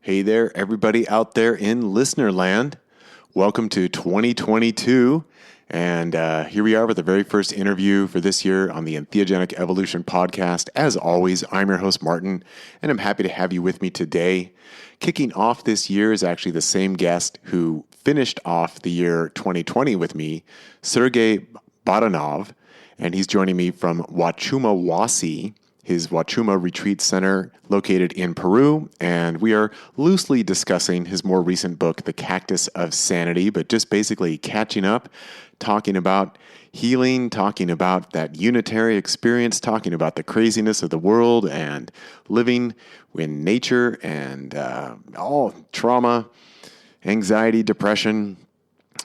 Hey there, everybody out there in listener land. Welcome to 2022. And here we are with the very first interview for this year on the Entheogenic Evolution Podcast. As always, I'm your host, Martin, and I'm happy to have you with me today. Kicking off this year is actually the same guest who finished off the year 2020 with me, Sergey Baranov, and he's joining me from Huachuma Wasi, his Huachuma Retreat Center located in Peru, and we are loosely discussing his more recent book, The Cactus of Sanity, but just basically catching up, talking about healing, talking about that unitary experience, talking about the craziness of the world and living in nature and all trauma, anxiety, depression,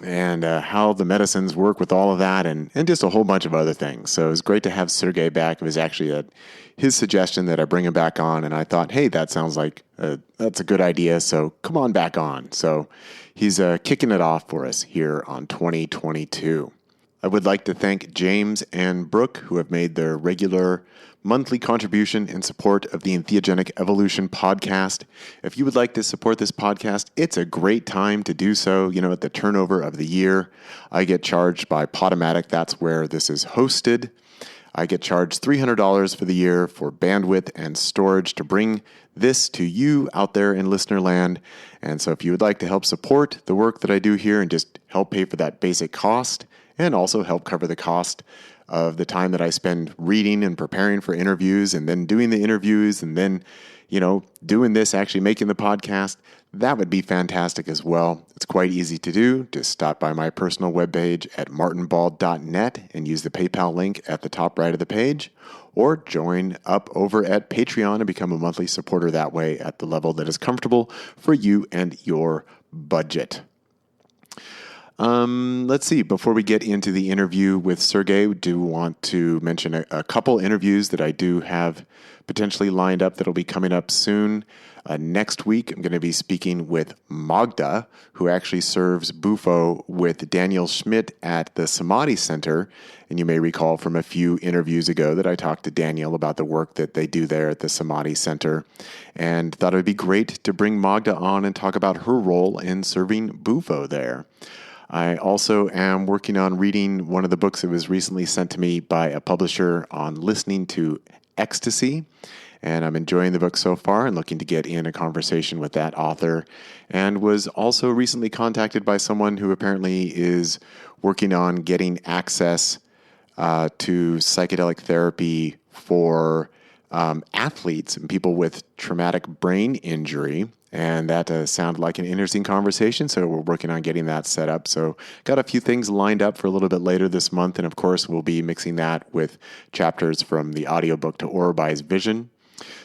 and how the medicines work with all of that, and just a whole bunch of other things. So it was great to have Sergey back. It was actually his suggestion that I bring him back on, and I thought, hey, that sounds like that's a good idea, so come on back on. So he's kicking it off for us here on 2022. I would like to thank James and Brooke, who have made their regular monthly contribution in support of the Entheogenic Evolution Podcast. If you would like to support this podcast, it's a great time to do so. You know, at the turnover of the year, I get charged by Podomatic. That's where this is hosted. I get charged $300 for the year for bandwidth and storage to bring this to you out there in listener land. And so if you would like to help support the work that I do here and just help pay for that basic cost and also help cover the cost of the time that I spend reading and preparing for interviews and then doing the interviews and then, doing this, actually making the podcast, that would be fantastic as well. It's quite easy to do. Just stop by my personal webpage at martinbald.net and use the PayPal link at the top right of the page, or join up over at Patreon and become a monthly supporter that way at the level that is comfortable for you and your budget. Let's see. Before we get into the interview with Sergey, we do want to mention a couple interviews that I do have potentially lined up that will be coming up soon. Next week, I'm going to be speaking with Magda, who actually serves Bufo with Daniel Schmidt at the Samadhi Center. And you may recall from a few interviews ago that I talked to Daniel about the work that they do there at the Samadhi Center, and thought it would be great to bring Magda on and talk about her role in serving Bufo there. I also am working on reading one of the books that was recently sent to me by a publisher on listening to ecstasy, and I'm enjoying the book so far and looking to get in a conversation with that author, and was also recently contacted by someone who apparently is working on getting access to psychedelic therapy for athletes and people with traumatic brain injury. And that sounded like an interesting conversation, so we're working on getting that set up. So got a few things lined up for a little bit later this month, and of course we'll be mixing that with chapters from the audiobook To Orabai's Vision.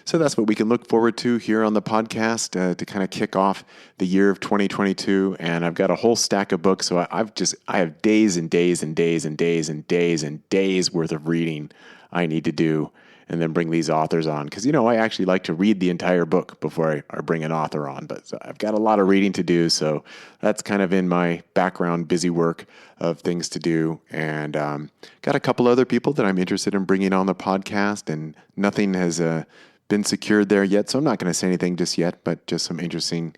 So that's what we can look forward to here on the podcast to kind of kick off the year of 2022. And I've got a whole stack of books, so I have days and days and days and days and days and days worth of reading I need to do, and then bring these authors on. Because, I actually like to read the entire book before I bring an author on. But so I've got a lot of reading to do, so that's kind of in my background busy work of things to do. And got a couple other people that I'm interested in bringing on the podcast, and nothing has been secured there yet, so I'm not going to say anything just yet, but just some interesting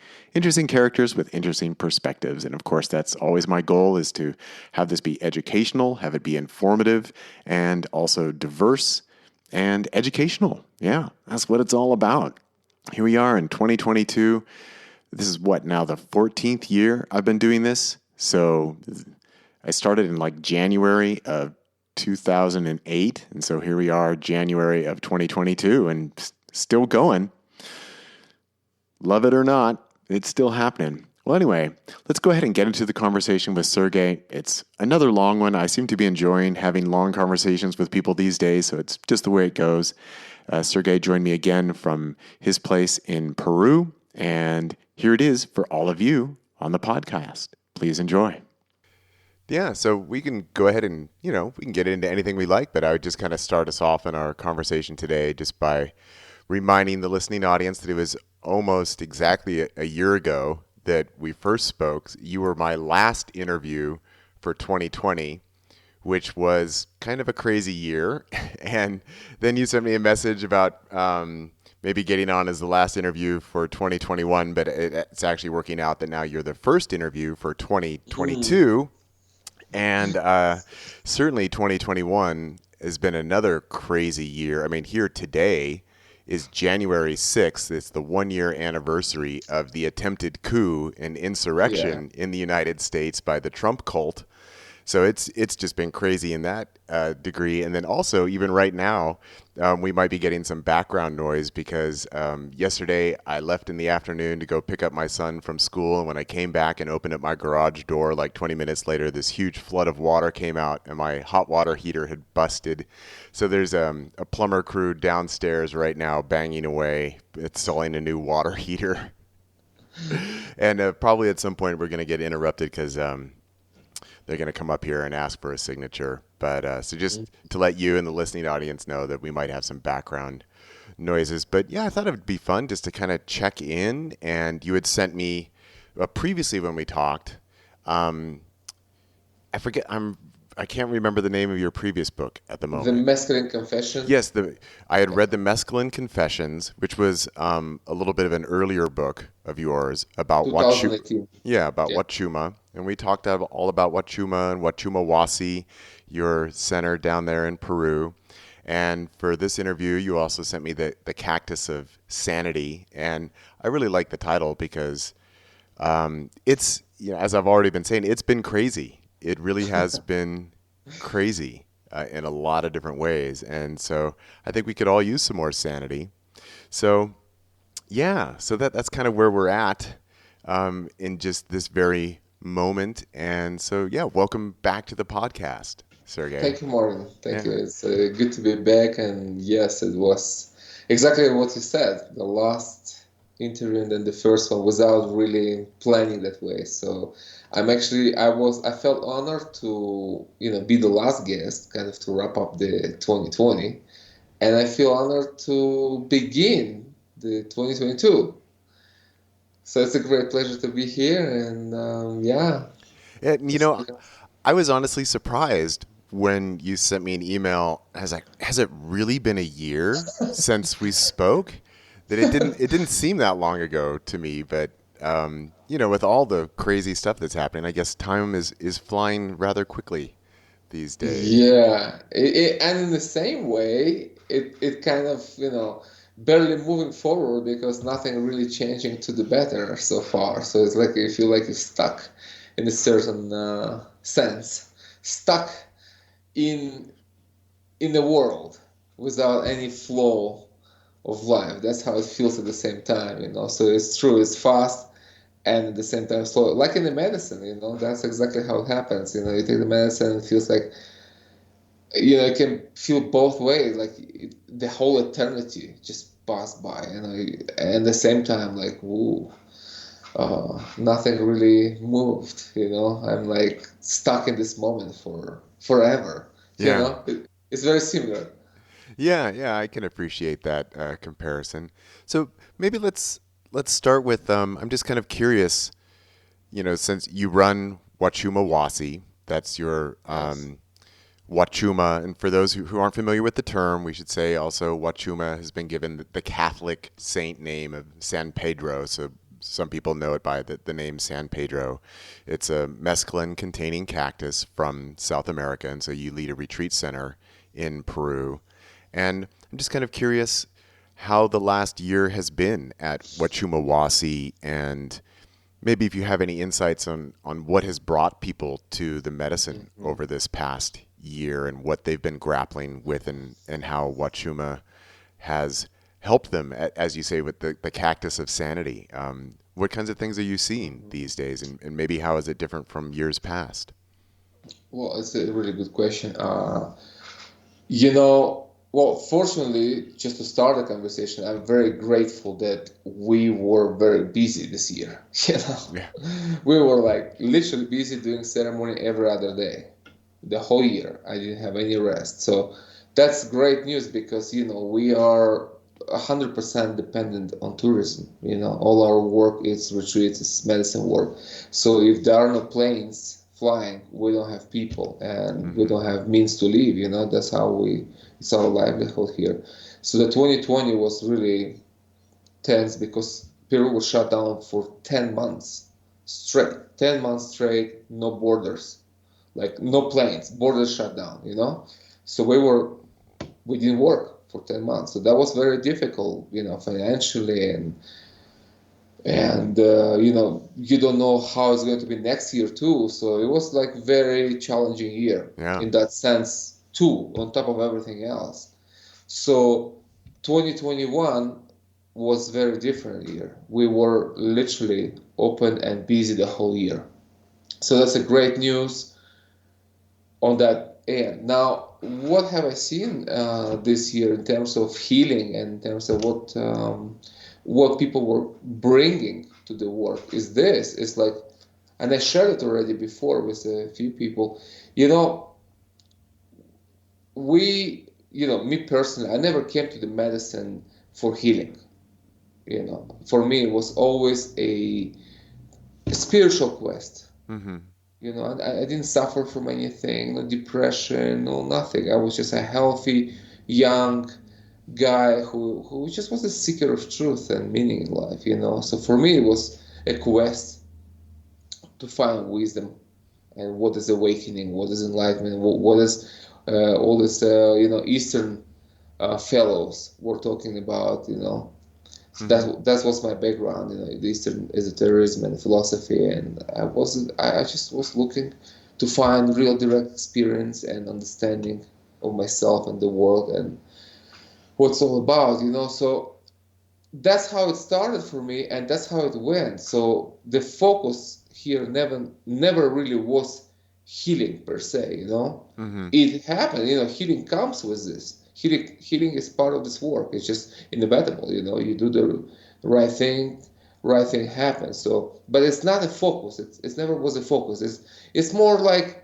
characters with interesting perspectives. And of course, that's always my goal, is to have this be educational, have it be informative, and also diverse and educational. Yeah, that's what it's all about. Here we are in 2022. This is now the 14th year I've been doing this. So I started in January of 2008. And so here we are, January of 2022, and still going. Love it or not, it's still happening. Well, anyway, let's go ahead and get into the conversation with Sergey. It's another long one. I seem to be enjoying having long conversations with people these days, so it's just the way it goes. Sergey joined me again from his place in Peru, and here it is for all of you on the podcast. Please enjoy. Yeah, so we can go ahead and, we can get into anything we like, but I would just kind of start us off in our conversation today just by reminding the listening audience that it was almost exactly a year ago that we first spoke. You were my last interview for 2020, which was kind of a crazy year. And then you sent me a message about maybe getting on as the last interview for 2021, but it's actually working out that now you're the first interview for 2022. And certainly 2021 has been another crazy year. I mean, here today is January 6th. It's the 1 year anniversary of the attempted coup and insurrection in the United States by the Trump cult. So it's just been crazy in that degree. And then also, even right now, we might be getting some background noise because yesterday I left in the afternoon to go pick up my son from school. And when I came back and opened up my garage door, like 20 minutes later, this huge flood of water came out and my hot water heater had busted. So there's a plumber crew downstairs right now banging away, installing a new water heater. And probably at some point we're going to get interrupted because they're going to come up here and ask for a signature. But so just to let you and the listening audience know that we might have some background noises. But yeah, I thought it would be fun just to kind of check in. And you had sent me previously when we talked. I can't remember the name of your previous book at the moment. The Mescaline Confession. Yes, I had read the Mescaline Confessions, which was a little bit of an earlier book of yours about 2018. Huachuma. And we talked all about Huachuma and Huachuma Wasi, your center down there in Peru. And for this interview, you also sent me the Cactus of Sanity. And I really like the title because it's, as I've already been saying, it's been crazy. It really has been crazy in a lot of different ways. And so I think we could all use some more sanity. So, yeah, so that's kind of where we're at in just this very moment. And so, yeah, welcome back to the podcast, Sergey. Thank you, Marvin. Thank you. It's good to be back. And yes, it was exactly what you said. The last interview and then the first one without really planning that way. So I felt honored to, be the last guest, kind of to wrap up the 2020. And I feel honored to begin the 2022. So it's a great pleasure to be here, and I was honestly surprised when you sent me an email. I was like, "Has it really been a year since we spoke?" That it didn't seem that long ago to me. But with all the crazy stuff that's happening, I guess time is flying rather quickly these days. Yeah, and in the same way, it kind of barely moving forward because nothing really changing to the better so far. So it's like you feel like you're stuck in a certain sense, stuck in the world without any flow of life. That's how it feels at the same time, So it's true, it's fast and at the same time slow. Like in the medicine, that's exactly how it happens. You take the medicine and it feels like it can feel both ways, like the whole eternity just passed by, and at the same time, like, woo, nothing really moved, I'm like stuck in this moment for forever. It's very similar. Yeah, I can appreciate that comparison. So maybe let's start with I'm just kind of curious, since you run Huachuma Wasi, that's your Huachuma, and for those who aren't familiar with the term, we should say also Huachuma has been given the Catholic saint name of San Pedro. So some people know it by the name San Pedro. It's a mescaline-containing cactus from South America, and so you lead a retreat center in Peru. And I'm just kind of curious how the last year has been at Huachuma Wasi, and maybe if you have any insights on what has brought people to the medicine over this past year and what they've been grappling with, and how Huachuma has helped them, as you say, with the Cactus of Sanity. What kinds of things are you seeing these days, and maybe how is it different from years past? Well, it's a really good question. Well, fortunately, just to start the conversation, I'm very grateful that we were very busy this year. Yeah. We were like literally busy doing ceremony every other day. The whole year, I didn't have any rest. So that's great news because, we are 100% dependent on tourism. All our work is retreats, it's medicine work. So if there are no planes flying, we don't have people and we don't have means to live. That's how it's our livelihood here. So the 2020 was really tense because Peru was shut down for 10 months straight. 10 months straight, no borders, like no planes, borders shut down, you know? So we didn't work for 10 months. So that was very difficult, you know, financially and you know, you don't know how it's going to be next year too. So it was like very challenging year in that sense too, on top of everything else. So 2021 was very different year. We were literally open and busy the whole year. So that's a great news on that end. Now, what have I seen this year in terms of healing and in terms of what people were bringing to the work is this. It's like, and I shared it already before with a few people, you know, me personally, I never came to the medicine for healing. You know, for me, it was always a spiritual quest. Mm-hmm. You know, I didn't suffer from anything, no depression, no nothing. I was just a healthy, young guy who just was a seeker of truth and meaning in life, you know. So for me, it was a quest to find wisdom and what is awakening, what is enlightenment, what is all this, Eastern fellows were talking about, you know. So that was my background, you know, the Eastern esotericism and philosophy, and I just was looking to find real direct experience and understanding of myself and the world and what's all about, you know. So that's how it started for me, and that's how it went. So the focus here never really was healing per se, you know. Mm-hmm. It happened, you know. Healing comes with this. Healing is part of this work. It's just inevitable, you know. You do the right thing happens. So, but it's not a focus. It never was a focus. It's more like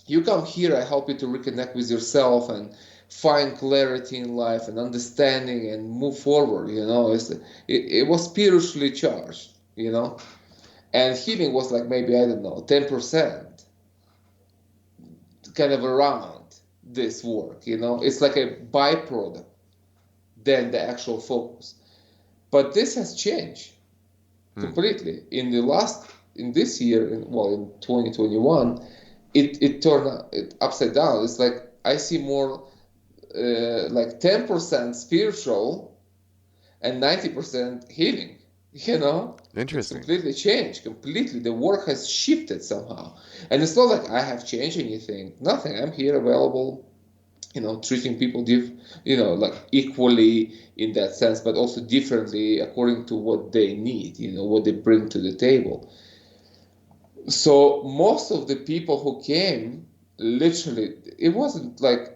you come here. I help you to reconnect with yourself and find clarity in life and understanding and move forward. You know, it was spiritually charged. You know, and healing was like maybe I don't know 10%, kind of around this work, you know. It's like a byproduct than the actual focus. But this has changed completely in this year, in 2021. It turned it upside down. It's like I see more like 10% spiritual and 90% healing, you know. Interesting. It's completely changed. Completely, the work has shifted somehow, and it's not like I have changed anything. Nothing. I'm here, available, you know, treating people, like equally in that sense, but also differently according to what they need. You know, what they bring to the table. So most of the people who came, literally, it wasn't like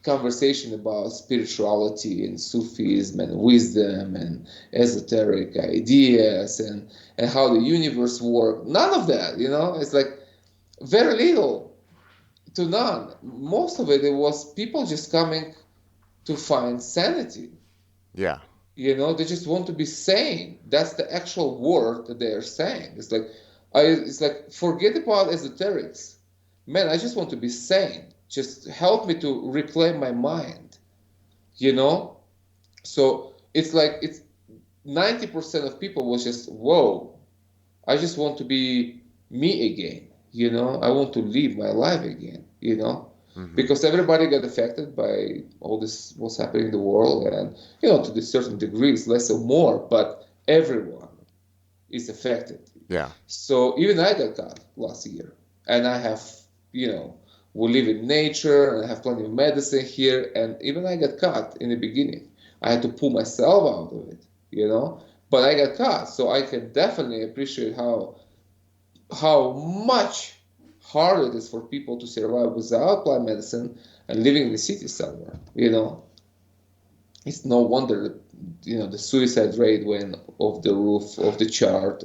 conversation about spirituality and Sufism and wisdom and esoteric ideas and how the universe works. None of that, you know. It's like very little to none. Most of it was people just coming to find sanity. Yeah. You know, they just want to be sane. That's the actual word that they are saying. It's like forget about esoterics. Man, I just want to be sane. Just help me to reclaim my mind, you know? So it's like 90% of people was just, whoa, I just want to be me again, you know? I want to live my life again, you know? Mm-hmm. Because everybody got affected by all this, what's happening in the world, and, you know, to this certain degrees, less or more, but everyone is affected. Yeah. So even I got caught last year, and I have, you know, we live in nature, and I have plenty of medicine here, and even I got caught in the beginning. I had to pull myself out of it, you know, but I got caught, so I can definitely appreciate how much harder it is for people to survive without plant medicine and living in the city somewhere, you know. It's no wonder that, you know, the suicide rate went off the roof of the chart,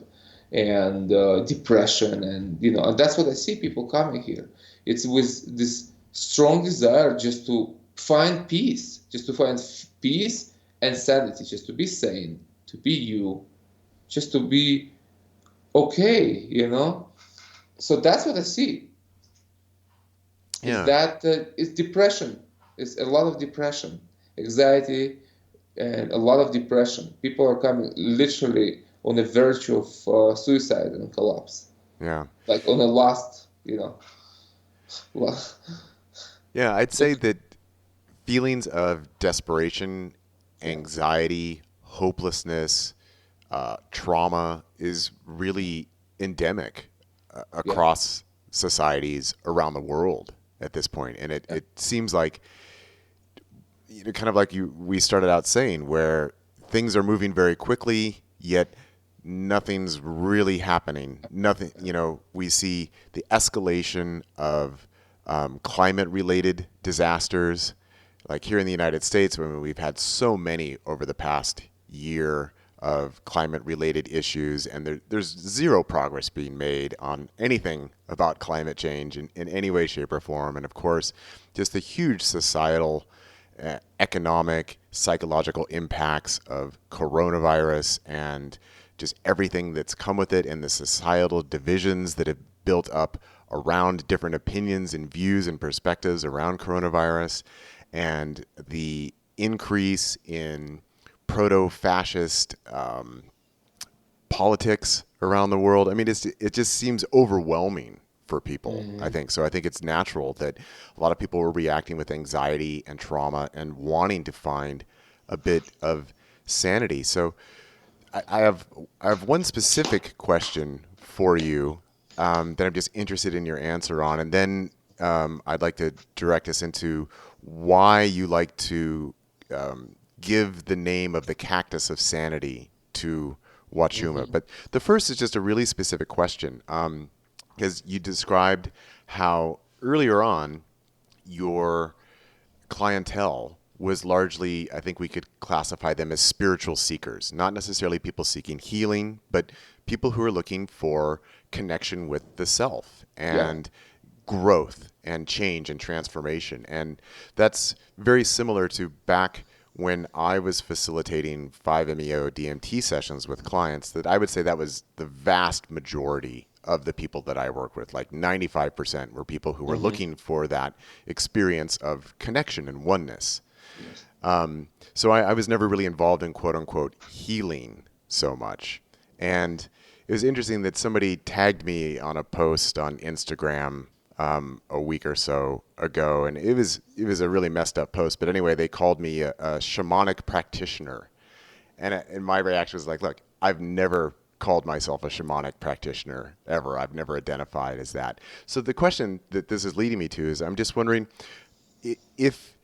and depression, and, you know, and that's what I see people coming here. It's with this strong desire just to find peace, and sanity, just to be sane, to be you, just to be okay, you know. So that's what I see. Yeah. Is that it's depression. It's a lot of depression, anxiety, and a lot of depression. People are coming literally on the verge of suicide and collapse, Yeah. like on the last, la- Yeah, I'd so, say that feelings of desperation, yeah, anxiety, hopelessness, trauma is really endemic yeah, across societies around the world at this point. And it, yeah, it seems like, kind of like we started out saying, where things are moving very quickly, yet nothing's really happening. Nothing, we see the escalation of climate related disasters. Like here in the United States, we've had so many over the past year of climate related issues, and there's zero progress being made on anything about climate change in any way, shape, or form. And of course, just the huge societal, economic, psychological impacts of coronavirus and just everything that's come with it, and the societal divisions that have built up around different opinions and views and perspectives around coronavirus, and the increase in proto-fascist politics around the world. I mean, it just seems overwhelming for people, I mm, think. So I think it's natural that a lot of people were reacting with anxiety and trauma and wanting to find a bit of sanity. So I have one specific question for you that I'm just interested in your answer on, and then I'd like to direct us into why you like to give the name of the Cactus of Sanity to Huachuma. mhm, But the first is just a really specific question, because you described how earlier on your clientele was largely, I think we could classify them as spiritual seekers, not necessarily people seeking healing, but people who are looking for connection with the self yeah, and growth and change and transformation. And that's very similar to back when I was facilitating 5-MeO DMT sessions with clients, that I would say that was the vast majority of the people that I work with. Like 95% were people who were hmm, looking for that experience of connection and oneness. yes, So I was never really involved in quote unquote healing so much. And it was interesting that somebody tagged me on a post on Instagram a week or so ago, and it was a really messed up post. But anyway, they called me a shamanic practitioner, and my reaction was like, look, I've never called myself a shamanic practitioner ever. I've never identified as that. So the question that this is leading me to is, I'm just wondering if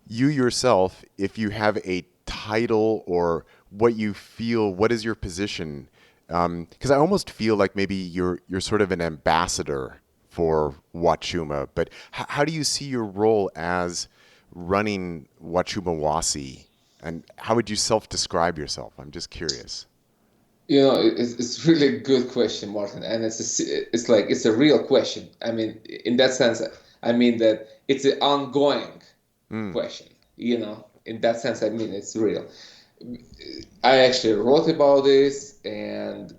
you yourself, if you have a title or what you feel, what is your position? Because I almost feel like maybe you're sort of an ambassador for Huachuma, but how do you see your role as running Huachuma Wasi, and how would you self-describe yourself? I'm just curious. it's really a good question, Martin, and it's a real question. I mean, in that sense, I mean that it's an ongoing Mm, question. In that sense, I mean it's real. I actually wrote about this, and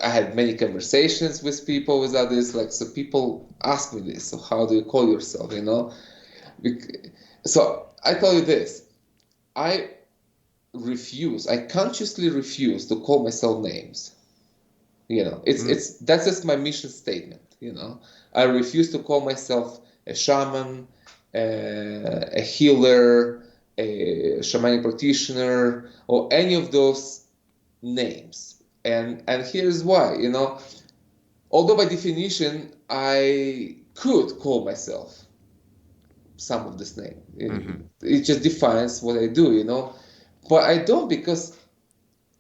I had many conversations with people about this. Like, so people ask me this. So how do you call yourself? So I tell you this. I I consciously refuse to call myself names. mm, It's that's just my mission statement. I refuse to call myself a shaman, a healer, a shamanic practitioner, or any of those names. And here's why. Although by definition I could call myself some of this name, mm-hmm, it just defines what I do. But I don't, because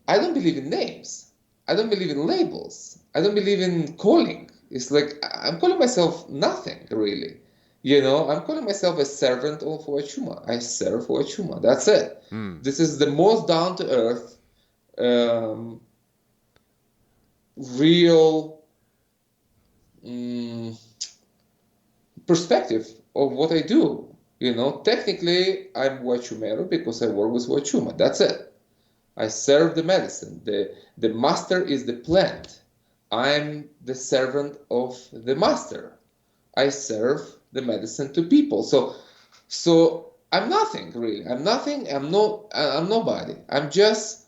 I don't believe in names. I don't believe in labels. I don't believe in calling. It's like I'm calling myself nothing really. I'm calling myself a servant of Huachuma. I serve Huachuma. That's it. mm, This is the most down to earth, um, real um, perspective of what I do. Technically, I'm Huachumero because I work with Huachuma. That's it. I serve the medicine. The master is the plant. I'm the servant of the master. I serve the medicine to people. So I'm nothing really. I'm nothing. I'm no. I'm nobody. I'm just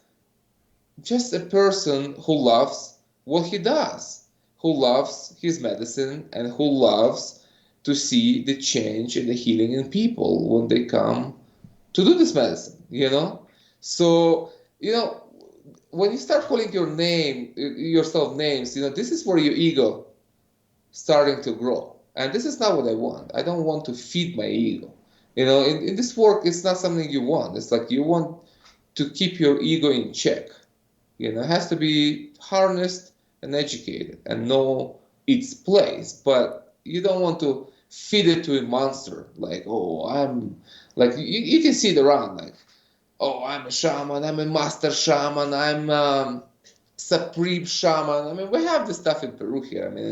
a person who loves what he does, who loves his medicine, and who loves to see the change and the healing in people when they come to do this medicine. So when you start calling yourself names, this is where your ego starting to grow. And this is not what I want. I don't want to feed my ego. In this work, it's not something you want. It's like you want to keep your ego in check. It has to be harnessed and educated and know its place. But you don't want to feed it to a monster. Like, oh, you can see it around. Like, oh, I'm a shaman. I'm a master shaman. I'm supreme shaman. I mean, we have this stuff in Peru here. I mean,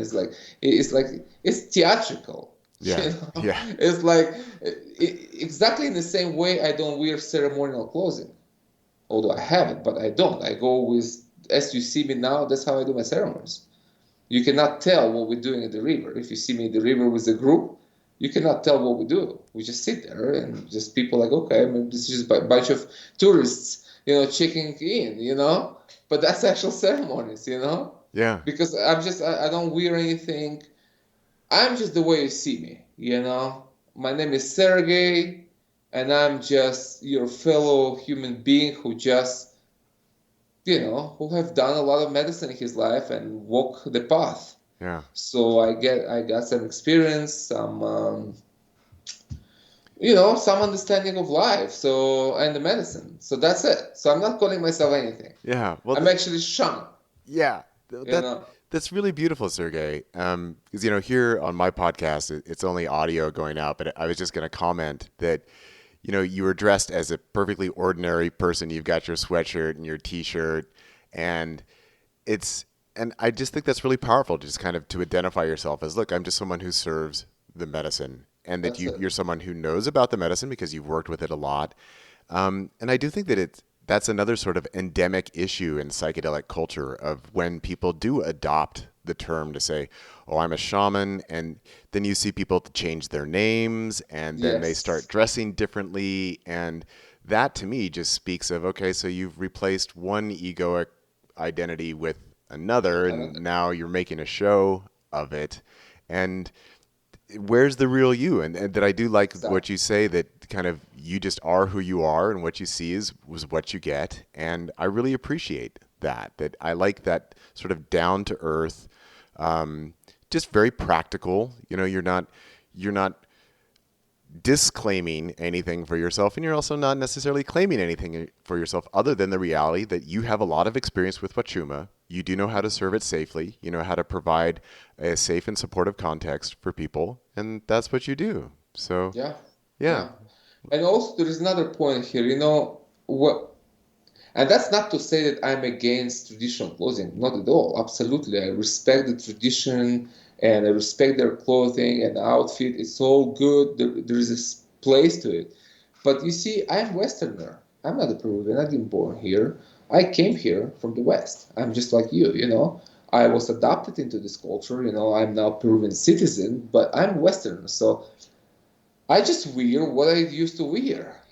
it's theatrical. Yeah. Yeah. It's like exactly in the same way I don't wear ceremonial clothing, although I have it, but I don't. I go with, as you see me now, that's how I do my ceremonies. You cannot tell what we're doing at the river. If you see me at the river with a group, you cannot tell what we do. We just sit there and just people like, okay, I mean, this is just a bunch of tourists, checking in, but that's actual ceremonies, Yeah. because I don't wear anything. I'm just the way you see me, My name is Sergey, and I'm just your fellow human being who just, who have done a lot of medicine in his life and walk the path. Yeah. So I got some experience, some understanding of life. And the medicine. So that's it. So I'm not calling myself anything. Yeah. Well, I'm actually shaman. Yeah. That's really beautiful, Sergey. Because, here on my podcast, it's only audio going out, but I was just going to comment that, you were dressed as a perfectly ordinary person. You've got your sweatshirt and your T-shirt, and I just think that's really powerful, just kind of to identify yourself as, look, I'm just someone who serves the medicine, and that you're someone who knows about the medicine because you've worked with it a lot. And I do think that that's another sort of endemic issue in psychedelic culture of when people do adopt the term to say, oh, I'm a shaman, and then you see people change their names, and then they start dressing differently, and that to me just speaks of, okay, so you've replaced one egoic identity with another, and now you're making a show of it. And where's the real you? And that I do like what you say, that kind of you just are who you are, and what you see was what you get. And I really appreciate that I like that sort of down to earth, just very practical. You're not disclaiming anything for yourself, and you're also not necessarily claiming anything for yourself other than the reality that you have a lot of experience with Huachuma. You do know how to serve it safely. You know how to provide a safe and supportive context for people, and that's what you do. So yeah. And also there is another point here, and that's not to say that I'm against traditional clothing, not at all. Absolutely, I respect the tradition and I respect their clothing and outfit. It's all good. There is a place to it. But you see, I'm Westerner. I'm not a Peruvian. I didn't born here. I came here from the West. I'm just like you, I was adopted into this culture. I'm now Peruvian citizen, but I'm Westerner. So I just wear what I used to wear,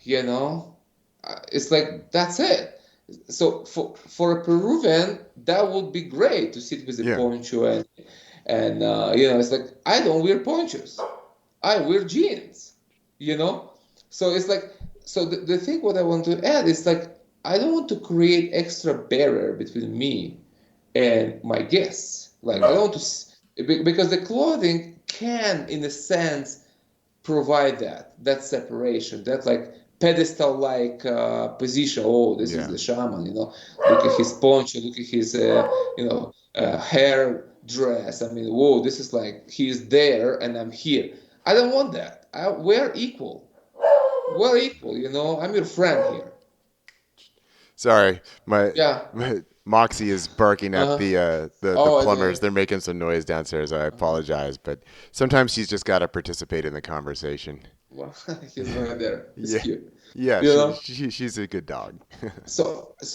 It's like, that's it. So for a Peruvian, that would be great to sit with a poncho and it's like, I don't wear ponchos. I wear jeans, So it's like, so the thing what I want to add is like, I don't want to create extra barrier between me and my guests. Like, I don't want to, because the clothing can, in a sense, provide that separation, that like pedestal-like position. Oh, this is the shaman, Look at his poncho, look at his, hair dress. I mean, whoa, this is like, he's there and I'm here. I don't want that. We're equal. We're equal, I'm your friend here. Sorry, my Moxie is barking at the plumbers. They're making some noise downstairs. I apologize, but sometimes she's just got to participate in the conversation. Well, he's right there. He's cute. Yeah, she's a good dog. So it's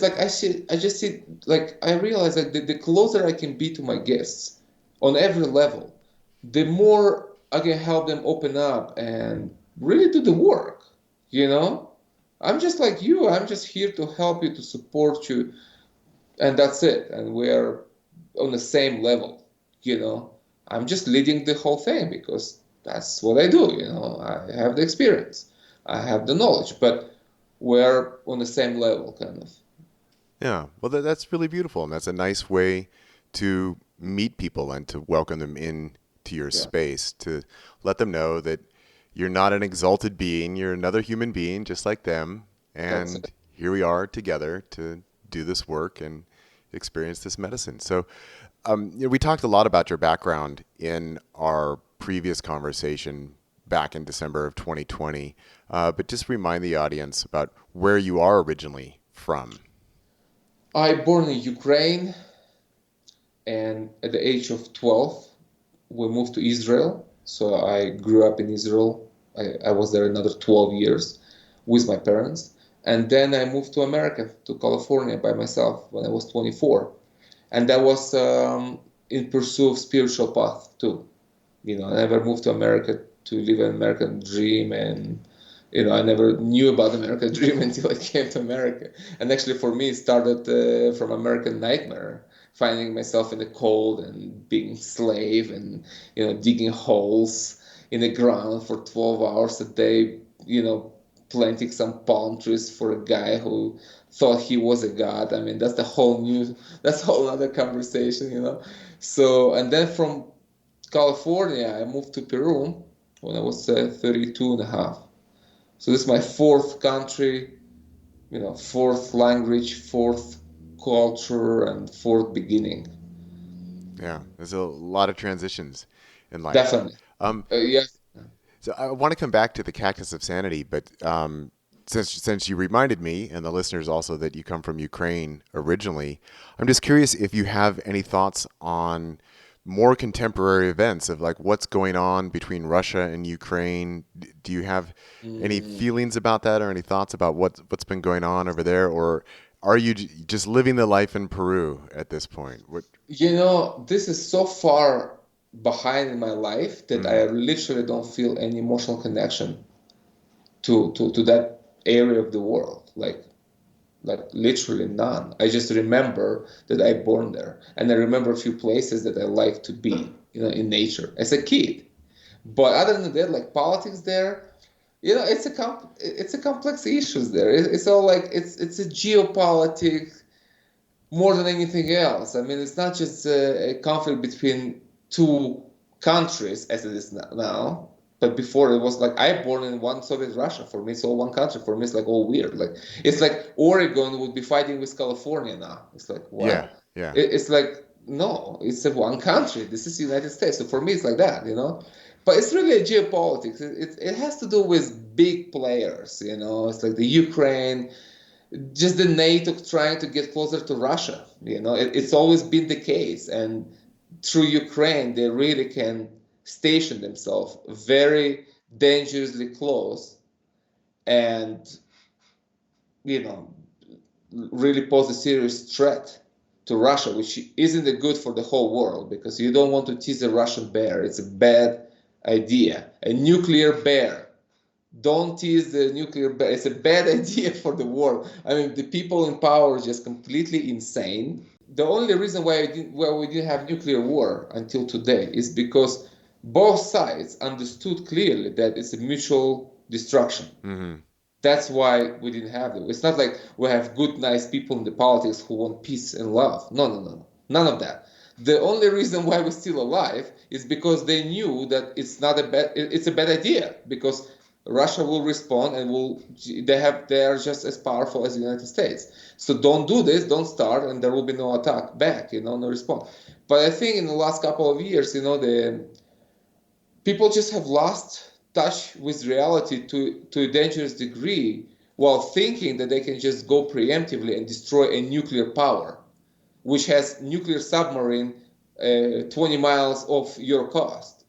like I just see, like, I realize that the closer I can be to my guests on every level, the more I can help them open up and really do the work, you know? I'm just like you. I'm just here to help you, to support you, and that's it. And we're on the same level, you know? I'm just leading the whole thing because that's what I do, you know? I have the experience, I have the knowledge, but we're on the same level, kind of. Yeah, well, that's really beautiful, and that's a nice way to meet people and to welcome them in to your Yeah, space, to let them know that you're not an exalted being, you're another human being just like them, that's and it. here we are together to do this work and experience this medicine. So, we talked a lot about your background in our previous conversation back in December of 2020, but just remind the audience about where you are originally from. I born in Ukraine, and at the age of 12, we moved to Israel. So I grew up in Israel. I was there another 12 years with my parents. And then I moved to America, to California by myself when I was 24. And that was in pursuit of spiritual path too. You know, I never moved to America to live an American dream, and I never knew about the American dream until I came to America. And actually, for me, it started from American nightmare, finding myself in the cold and being slave, and digging holes in the ground for 12 hours a day. Planting some palm trees for a guy who thought he was a god. I mean, that's a whole other conversation. So, and then from California, I moved to Peru when I was 32 and a half. So this is my fourth country, fourth language, fourth culture, and fourth beginning. Yeah, there's a lot of transitions in life. Definitely. Um, Yes. so I want to come back to the Cactus of Sanity, but since you reminded me and the listeners also that you come from Ukraine originally, I'm just curious if you have any thoughts on more contemporary events of like what's going on between Russia and Ukraine. Do you have any Mm. feelings about that or any thoughts about what's been going on over there, or are you just living the life in Peru at this point? What? This is so far behind in my life that Mm, I literally don't feel any emotional connection to that area of the world. Like literally none. I just remember that I born there, and I remember a few places that I like to be, in nature as a kid. But other than that, like politics there, it's a complex issues there. It's all like it's a geopolitics more than anything else. I mean, it's not just a conflict between two countries as it is now. But before it was like I born in one Soviet Russia. For me, it's all one country. For me, it's like all weird. Like it's like Oregon would be fighting with California now. It's like yeah, what? yeah, It's like no, it's a one country. This is the United States. So for me, it's like that. But it's really a geopolitics. It has to do with big players. It's like the Ukraine, just the NATO trying to get closer to Russia. It's always been the case, and through Ukraine, they really can station themselves very dangerously close, and you know, really pose a serious threat to Russia, which isn't good for the whole world because you don't want to tease a Russian bear. It's a bad idea. A nuclear bear, don't tease the nuclear bear. It's a bad idea for the world. I mean, the people in power are just completely insane. The only reason why we didn't have nuclear war until today is because both sides understood clearly that it's a mutual destruction. hmm, That's why we didn't have it. It's not like we have good, nice people in the politics who want peace and love. No, no, no, no. None of that. The only reason why we're still alive is because they knew that it's a bad idea because Russia will respond and they are just as powerful as the United States. So don't do this, don't start, and there will be no attack back, no response. But I think in the last couple of years, the people just have lost touch with reality to a dangerous degree while thinking that they can just go preemptively and destroy a nuclear power, which has nuclear submarine 20 miles off your coast.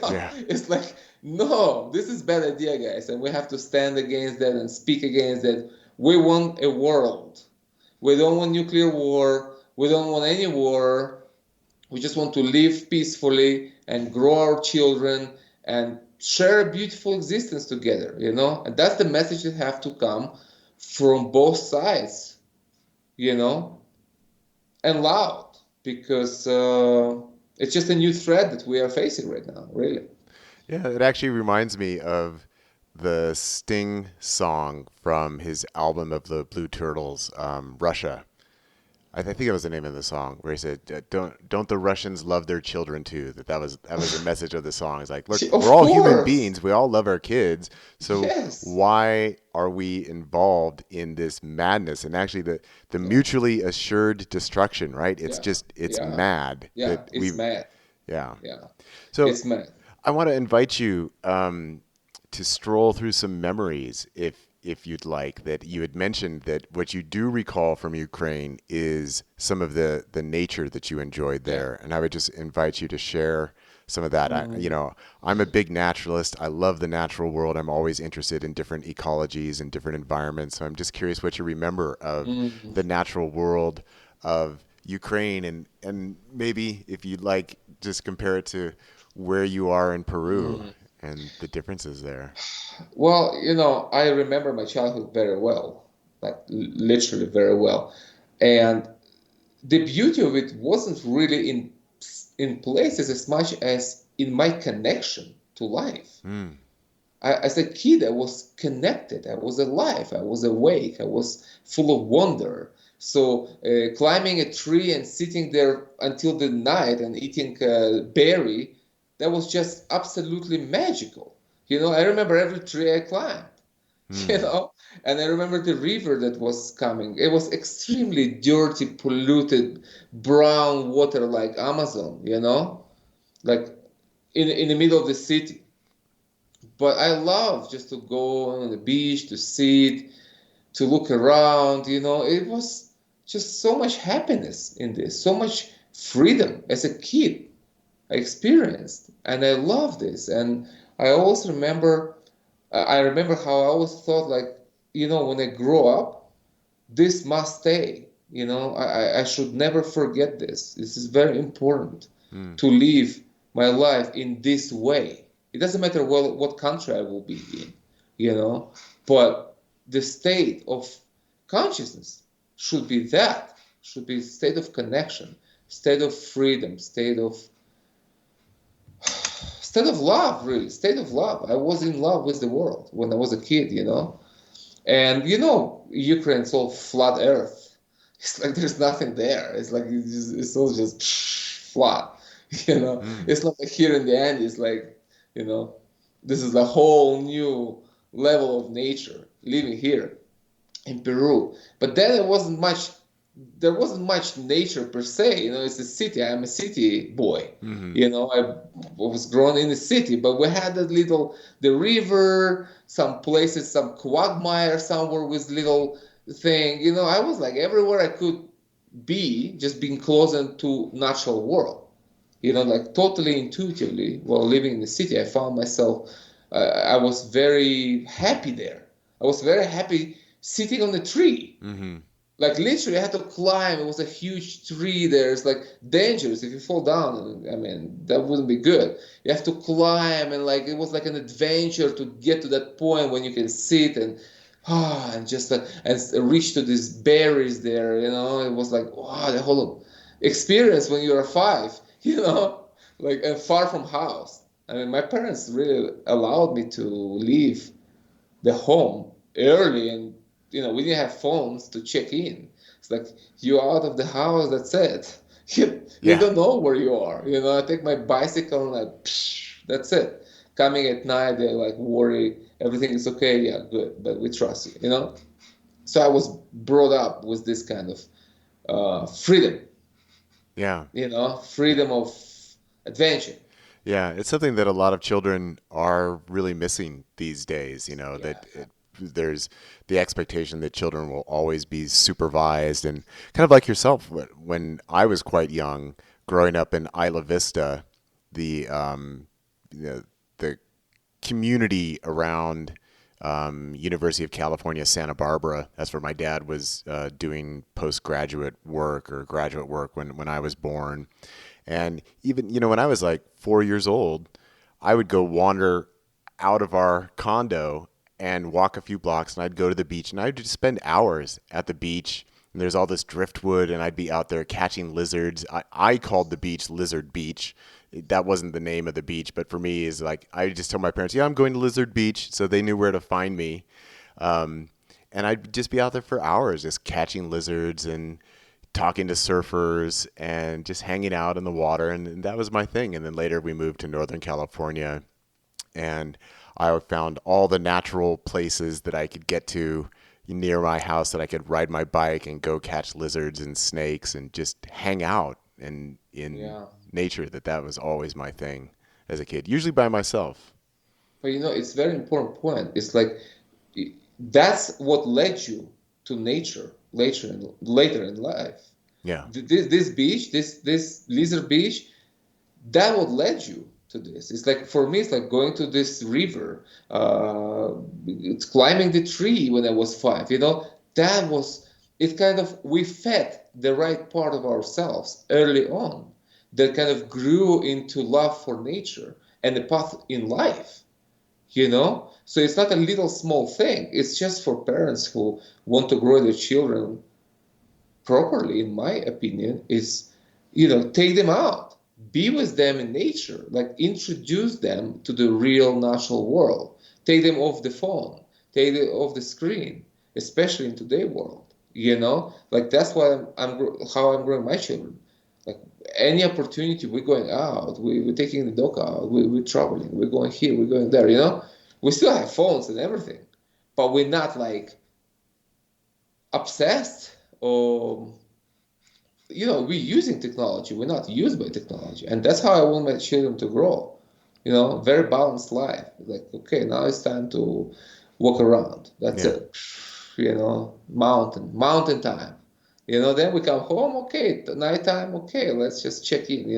yeah, It's like, no, this is bad idea, guys, and we have to stand against that and speak against that. We want a world. We don't want nuclear war. We don't want any war. We just want to live peacefully and grow our children and share a beautiful existence together, and that's the message that have to come from both sides, and loud, because it's just a new threat that we are facing right now, really. Yeah, it actually reminds me of the Sting song from his album of the Blue Turtles, Russia. I think that was the name of the song, where he said, "Don't the Russians love their children too?" That was the message of the song. It's like, look, Of we're all human course. beings. We all love our kids. So Yes. why are we involved in this madness? And actually, the Yeah. mutually assured destruction, right? It's Yeah. just it's Yeah. mad Yeah. that It's mad. yeah. Yeah. So It's mad. I want to invite you to stroll through some memories, if you'd like. That you had mentioned that what you do recall from Ukraine is some of the nature that you enjoyed Yeah. there, and I would just invite you to share some of that. Mm. I'm a big naturalist. I love the natural world. I'm always interested in different ecologies and different environments. So I'm just curious what you remember of Mm. the natural world of Ukraine, and maybe if you'd like, just compare it to where you are in Peru Mm. and the differences there. Well, I remember my childhood very well, like literally very well. And the beauty of it wasn't really in places as much as in my connection to life. Mm. As a kid, I was connected. I was alive. I was awake. I was full of wonder. So climbing a tree and sitting there until the night and eating berry, that was just absolutely magical. I remember every tree I climbed. you Mm. know, and I remember the river that was coming. It was extremely dirty, polluted, brown water like Amazon. Like in the middle of the city. But I love just to go on the beach, to sit, to look around. It was just so much happiness in this, so much freedom as a kid I experienced, and I love this. And I always remember, I remember how I always thought like, when I grow up, this must stay. I should never forget this. This is very important Mm. to live my life in this way. It doesn't matter what country I will be in, but the state of consciousness should be state of connection, state of freedom, state of love, really, state of love. I was in love with the world when I was a kid. And Ukraine's all flat earth. It's like there's nothing there. It's like it's all just flat. Mm. It's not like here in the end. It's like you know, this is a whole new level of nature living here in Peru. But then there wasn't much nature per se. It's a city. I'm a city boy. Mm-hmm. I was grown in the city, but we had the river, some places, some quagmire somewhere with little thing. I was like everywhere I could be, just being closer to natural world. Like totally intuitively while living in the city, I found myself, I was very happy there. I was very happy sitting on the tree. Mm-hmm. Like literally, I had to climb. It was a huge tree there. It's like dangerous if you fall down. I mean, that wouldn't be good. You have to climb, and like it was like an adventure to get to that point when you can sit and just and reach to these berries there. It was like wow, the whole experience when you are five. Like and far from house. I mean, my parents really allowed me to leave the home early, and we didn't have phones to check in. It's like you're out of the house, that's it. You Yeah. don't know where you are. I take my bicycle and like psh, that's it. Coming at night, they like worry everything is okay. Yeah, good, but we trust you. So I was brought up with this kind of freedom. Yeah. Freedom of adventure. Yeah. It's something that a lot of children are really missing these days. Yeah. There's the expectation that children will always be supervised, and kind of like yourself. When I was quite young, growing up in Isla Vista, the the community around University of California, Santa Barbara. That's where my dad was doing postgraduate work or graduate work when I was born. And even, when I was like 4 years old, I would go wander out of our condo and walk a few blocks, and I'd go to the beach, and I'd just spend hours at the beach. And there's all this driftwood, and I'd be out there catching lizards. I called the beach Lizard Beach. That wasn't the name of the beach, but for me, is like I just tell my parents, "Yeah, I'm going to Lizard Beach," so they knew where to find me. And I'd just be out there for hours, just catching lizards and talking to surfers and just hanging out in the water. And that was my thing. And then later we moved to Northern California, and I found all the natural places that I could get to near my house that I could ride my bike and go catch lizards and snakes and just hang out and in nature. That was always my thing as a kid, usually by myself. But it's a very important point. It's like that's what led you to nature later in life. Yeah. This beach, this lizard beach, that what led you to this. It's like, for me, it's like going to this river, it's climbing the tree when I was 5. That was it. Kind of, we fed the right part of ourselves early on that kind of grew into love for nature and the path in life. So it's not a little small thing. It's just for parents who want to grow their children properly, in my opinion, is, take them out, be with them in nature, like introduce them to the real natural world, take them off the phone, take them off the screen, especially in today's world, like that's why how I'm growing my children. Like any opportunity, we're going out, we're taking the dog out, we're traveling, we're going here, we're going there, We still have phones and everything, but we're not like obsessed or, we're using technology. We're not used by technology. And that's how I want my children to grow, very balanced life. Like, okay, now it's time to walk around. That's it. Mountain time. Then we come home, okay, nighttime, okay, let's just check in,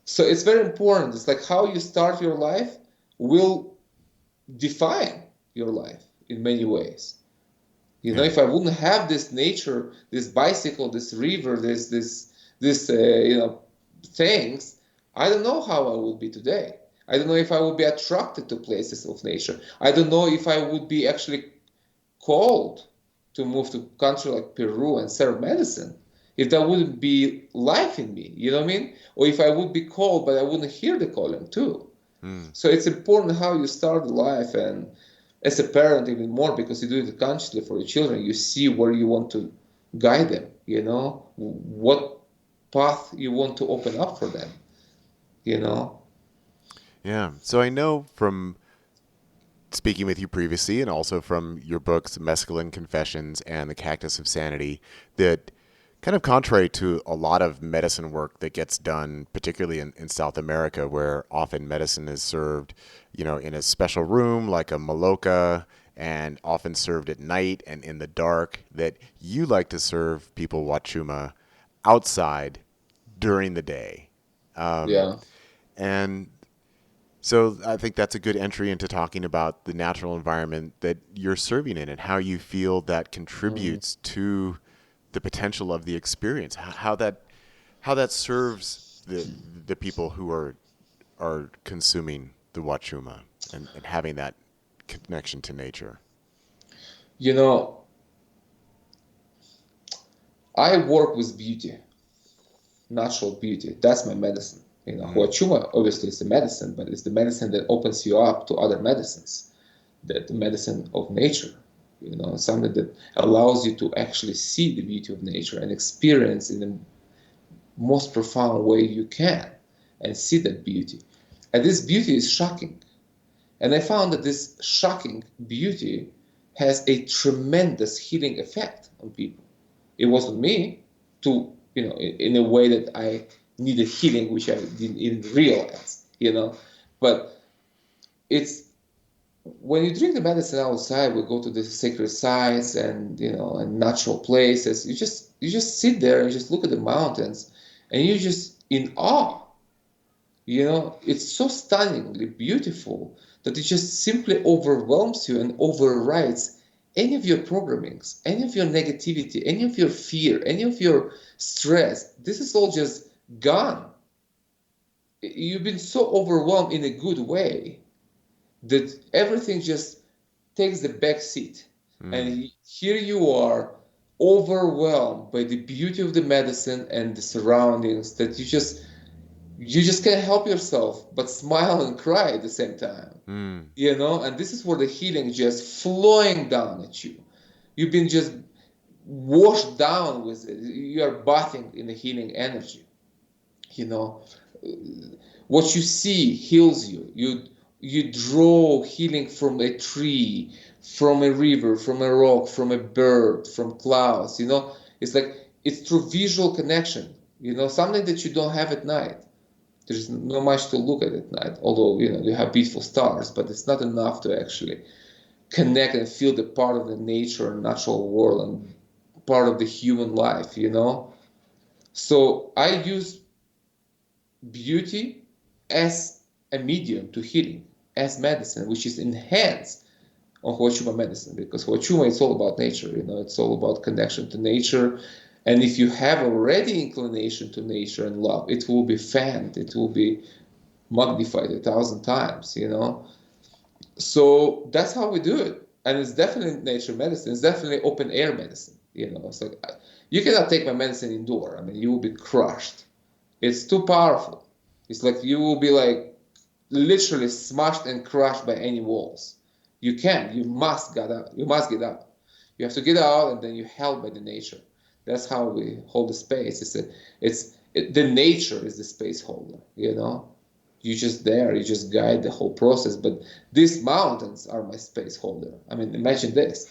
So it's very important. It's like how you start your life will define your life in many ways. If I wouldn't have this nature, this bicycle, this river, this things, I don't know how I would be today. I don't know if I would be attracted to places of nature. I don't know if I would be actually called to move to a country like Peru and serve medicine, if that wouldn't be life in me, you know what I mean? Or if I would be called, but I wouldn't hear the calling too. So it's important how you start life, and as a parent even more, because you do it consciously for your children, you see where you want to guide them, what path you want to open up for them, Yeah. So I know from speaking with you previously and also from your books, Mescaline Confessions and The Cactus of Sanity, that kind of contrary to a lot of medicine work that gets done, particularly in South America, where often medicine is served, in a special room like a maloca and often served at night and in the dark, that you like to serve people Huachuma outside during the day. And so I think that's a good entry into talking about the natural environment that you're serving in and how you feel that contributes to the potential of the experience, how that serves the people who are consuming the Huachuma and having that connection to nature. I work with beauty, natural beauty. That's my medicine. Huachuma obviously is the medicine, but it's the medicine that opens you up to other medicines, the medicine of nature. Something that allows you to actually see the beauty of nature and experience in the most profound way you can and see that beauty. And this beauty is shocking. And I found that this shocking beauty has a tremendous healing effect on people. It wasn't me in a way that I needed healing, which I didn't even realize, but it's, when you drink the medicine outside, we go to the sacred sites and and natural places. You just sit there and just look at the mountains, and you're just in awe. It's so stunningly beautiful that it just simply overwhelms you and overrides any of your programmings, any of your negativity, any of your fear, any of your stress. This is all just gone. You've been so overwhelmed in a good way that everything just takes the back seat. And here you are, overwhelmed by the beauty of the medicine and the surroundings, that you just can't help yourself but smile and cry at the same time. And this is where the healing just flowing down at you. You've been just washed down with it. You are bathing in the healing energy. you know what you see heals you. You draw healing from a tree, from a river, from a rock, from a bird, from clouds. It's like it's through visual connection, something that you don't have at night. There's not much to look at night, although you have beautiful stars, but it's not enough to actually connect and feel the part of the nature and natural world and part of the human life. So I use beauty as a medium to healing, as medicine, which is enhanced on Huachuma medicine, because Huachuma is all about nature. It's all about connection to nature. And if you have already inclination to nature and love, it will be fanned, it will be magnified 1,000 times. So that's how we do it. And it's definitely nature medicine. It's definitely open air medicine. So you cannot take my medicine indoor. You will be crushed. It's too powerful. It's like you will be like literally smashed and crushed by any walls. You can't. You must get out. You must get out. You have to get out, and then you're held by the nature. That's how we hold the space. The nature is the space holder. You're just there. You just guide the whole process. But these mountains are my space holder. Imagine this.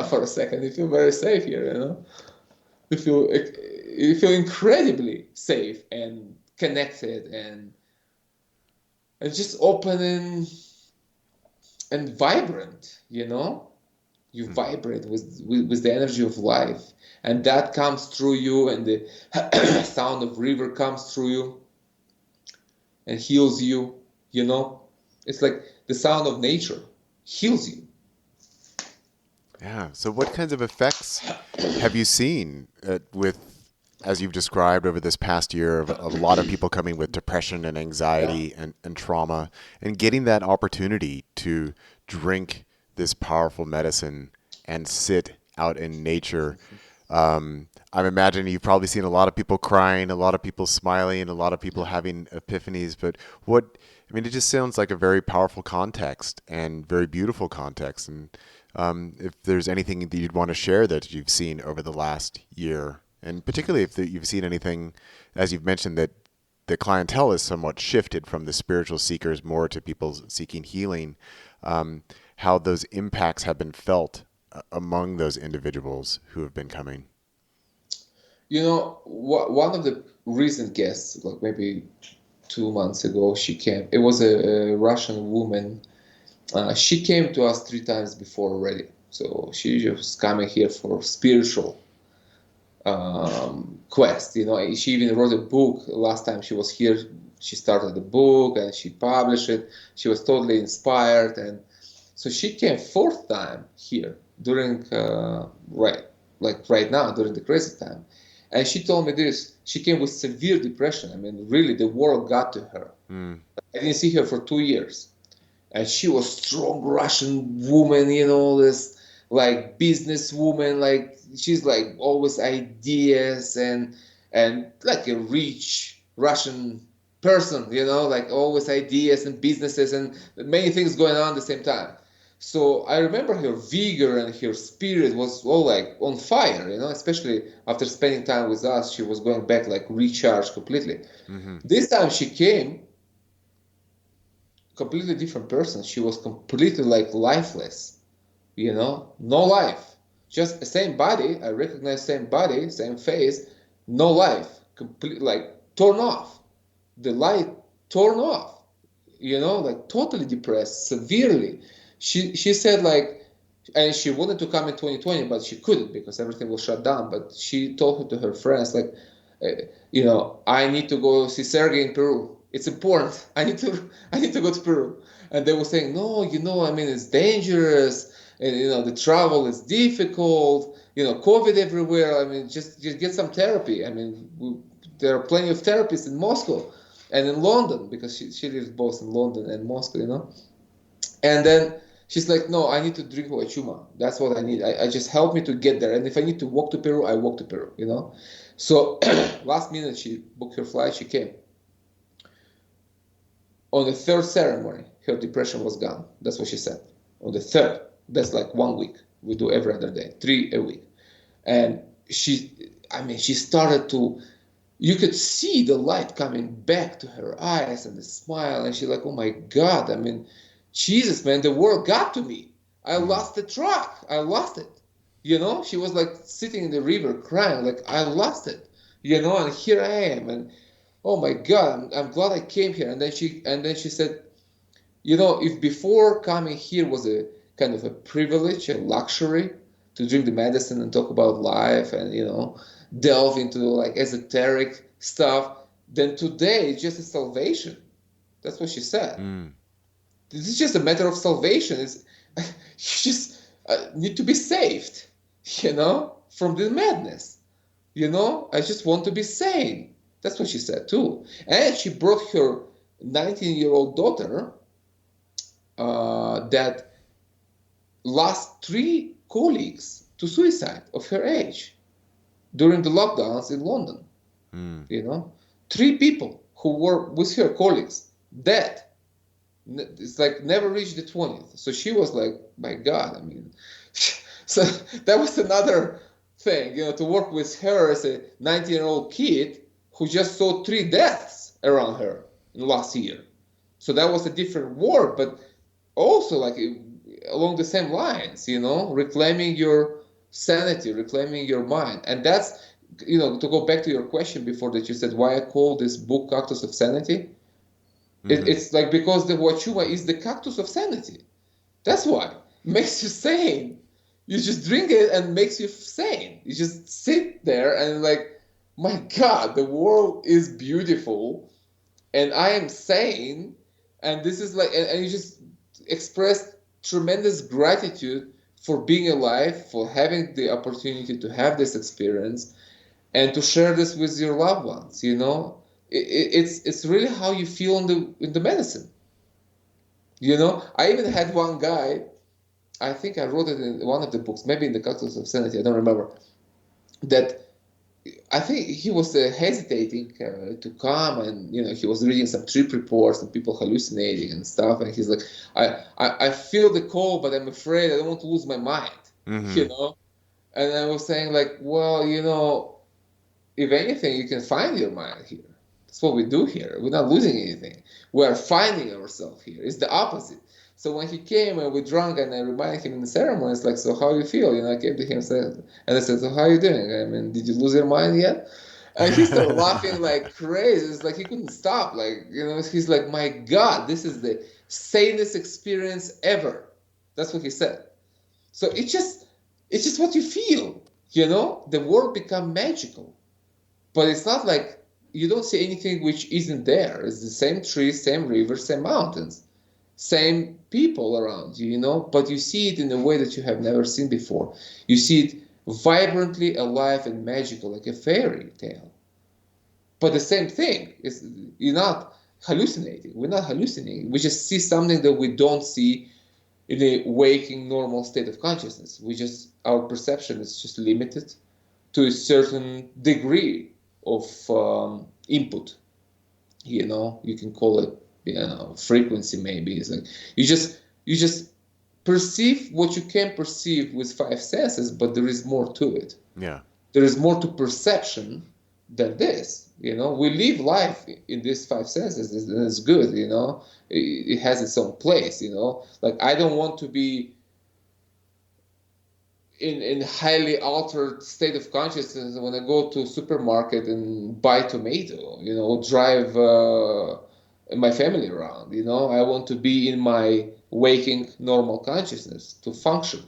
For a second, you feel very safe here. You feel incredibly safe and connected and just open and vibrant. You vibrate with the energy of life, and that comes through you, and the sound of river comes through you and heals you. It's like the sound of nature heals you. Yeah. So what kinds of effects have you seen as you've described over this past year, of a lot of people coming with depression and anxiety and trauma, and getting that opportunity to drink this powerful medicine and sit out in nature? I'm imagining you've probably seen a lot of people crying, a lot of people smiling, a lot of people having epiphanies. But it just sounds like a very powerful context and very beautiful context. And if there's anything that you'd want to share that you've seen over the last year, and particularly if you've seen anything, as you've mentioned, that the clientele is somewhat shifted from the spiritual seekers more to people seeking healing, how those impacts have been felt among those individuals who have been coming. One of the recent guests, like maybe 2 months ago, she came. It was a Russian woman. She came to us 3 times before already. So she was coming here for spiritual quest. She even wrote a book. Last time she was here, she started the book and she published it. She was totally inspired, and so she came 4th time here during right now during the crazy time. And she told me this. She came with severe depression. Really, the world got to her. I didn't see her for 2 years. And she was strong Russian woman, this like business woman, like she's like always ideas and like a rich Russian person, like always ideas and businesses and many things going on at the same time. So I remember her vigor and her spirit was all like on fire, especially after spending time with us. She was going back like recharged completely. This time she came, completely different person. She was completely like lifeless, no life, just the same body. I recognize same body, same face, no life, completely like torn off, the light torn off, like totally depressed, severely. She said like, and she wanted to come in 2020, but she couldn't because everything was shut down. But she told to her friends like, I need to go see Sergey in Peru. It's important. I need to go to Peru. And they were saying, no, it's dangerous, and the travel is difficult. COVID everywhere. Just get some therapy. There are plenty of therapists in Moscow and in London, because she lives both in London and Moscow. And then she's like, no, I need to drink Huachuma. That's what I need. I just help me to get there. And if I need to walk to Peru, I walk to Peru, you know? So last minute, she booked her flight. She came. On the third ceremony, her depression was gone. That's what she said. On the third, that's like 1 week. We do every other day, 3 a week. And she started to, you could see the light coming back to her eyes and the smile. And she's like, oh my God, Jesus, man, the world got to me. I lost the truck. I lost it. You know, she was like sitting in the river crying, like, I lost it. You know, and here I am. And oh my God, I'm glad I came here. And then she said, you know, if before coming here was a kind of a privilege, a luxury to drink the medicine and talk about life and, you know, delve into like esoteric stuff, then today it's just a salvation. That's what she said. This is just a matter of salvation. You just need to be saved, you know, from the madness. You know, I just want to be sane. That's what she said too. And she brought her 19-year-old daughter that lost 3 colleagues to suicide of her age during the lockdowns in London. You know, 3 people who were with her colleagues dead. It's like never reached the 20th. So she was like, my God, so that was another thing, you know, to work with her as a 19-year-old kid who just saw 3 deaths around her in last year. So that was a different world, but also like along the same lines, you know, reclaiming your sanity, reclaiming your mind. And that's, you know, to go back to your question before that you said why I call this book Cactus of Sanity. It's like because the Huachuma is the cactus of sanity. That's why. It makes you sane. You just drink it and makes you sane. You just sit there and like, my God, the world is beautiful and I am sane. And this is like, and you just express tremendous gratitude for being alive, for having the opportunity to have this experience and to share this with your loved ones, you know? It's really how you feel in the medicine. You know, I even had one guy, I think I wrote it in one of the books, maybe in the Cactus of Sanity, I don't remember, that I think he was hesitating to come, and you know he was reading some trip reports and people hallucinating and stuff, and he's like, I feel the call, but I'm afraid I don't want to lose my mind, you know. And I was saying like, well, you know, if anything, you can find your mind here. That's what we do here. We're not losing anything. We are finding ourselves here. It's the opposite. So when he came and we drank and I reminded him in the ceremony, it's like, so how you feel? You know, I came to him and I said, so how are you doing? Did you lose your mind yet? And he started laughing like crazy. It's like he couldn't stop. Like, you know, he's like, my God, this is the sanest experience ever. That's what he said. So it's just what you feel, you know? The world become magical. But it's not like you don't see anything which isn't there. It's the same trees, same rivers, same mountains, same people around you, you know, but you see it in a way that you have never seen before. You see it vibrantly alive and magical, like a fairy tale. But the same thing is, you're not hallucinating. We're not hallucinating. We just see something that we don't see in a waking normal state of consciousness. Our perception is just limited to a certain degree of input. You know, you can call it, you know, frequency maybe. It's like you just perceive what you can perceive with 5 senses, but there is more to it. Yeah. There is more to perception than this. You know, we live life in these 5 senses, and it's good, you know. It has its own place, you know. Like I don't want to be in highly altered state of consciousness when I go to a supermarket and buy tomato, you know, drive my family around, you know. I want to be in my waking normal consciousness to function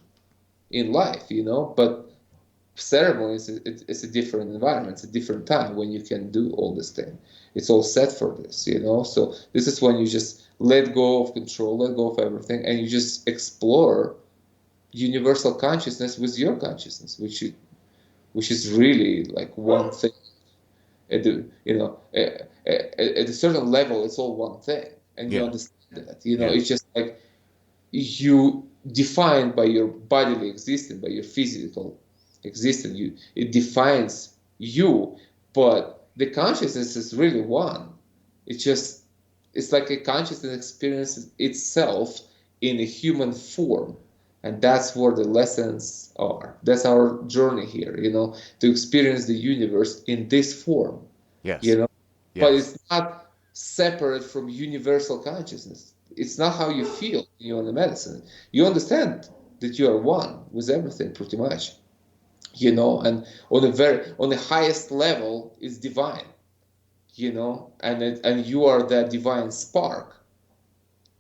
in life, you know. But ceremonies, it's a different environment, it's a different time when you can do all this thing. It's all set for this, you know. So this is when you just let go of control, let go of everything, and you just explore universal consciousness with your consciousness, which is really like one thing. At the, you know, at a certain level, it's all one thing, and you understand that. You know, it's just like you defined by your bodily existence, by your physical existence. It defines you, but the consciousness is really one. It's just, it's like a consciousness experiences itself in a human form. And that's where the lessons are. That's our journey here, to experience the universe in this form, you Yes. know. But Yes. it's not separate from universal consciousness. It's not how you feel when you're on the medicine. You understand that you are one with everything pretty much, and on the highest level is divine, and you are that divine spark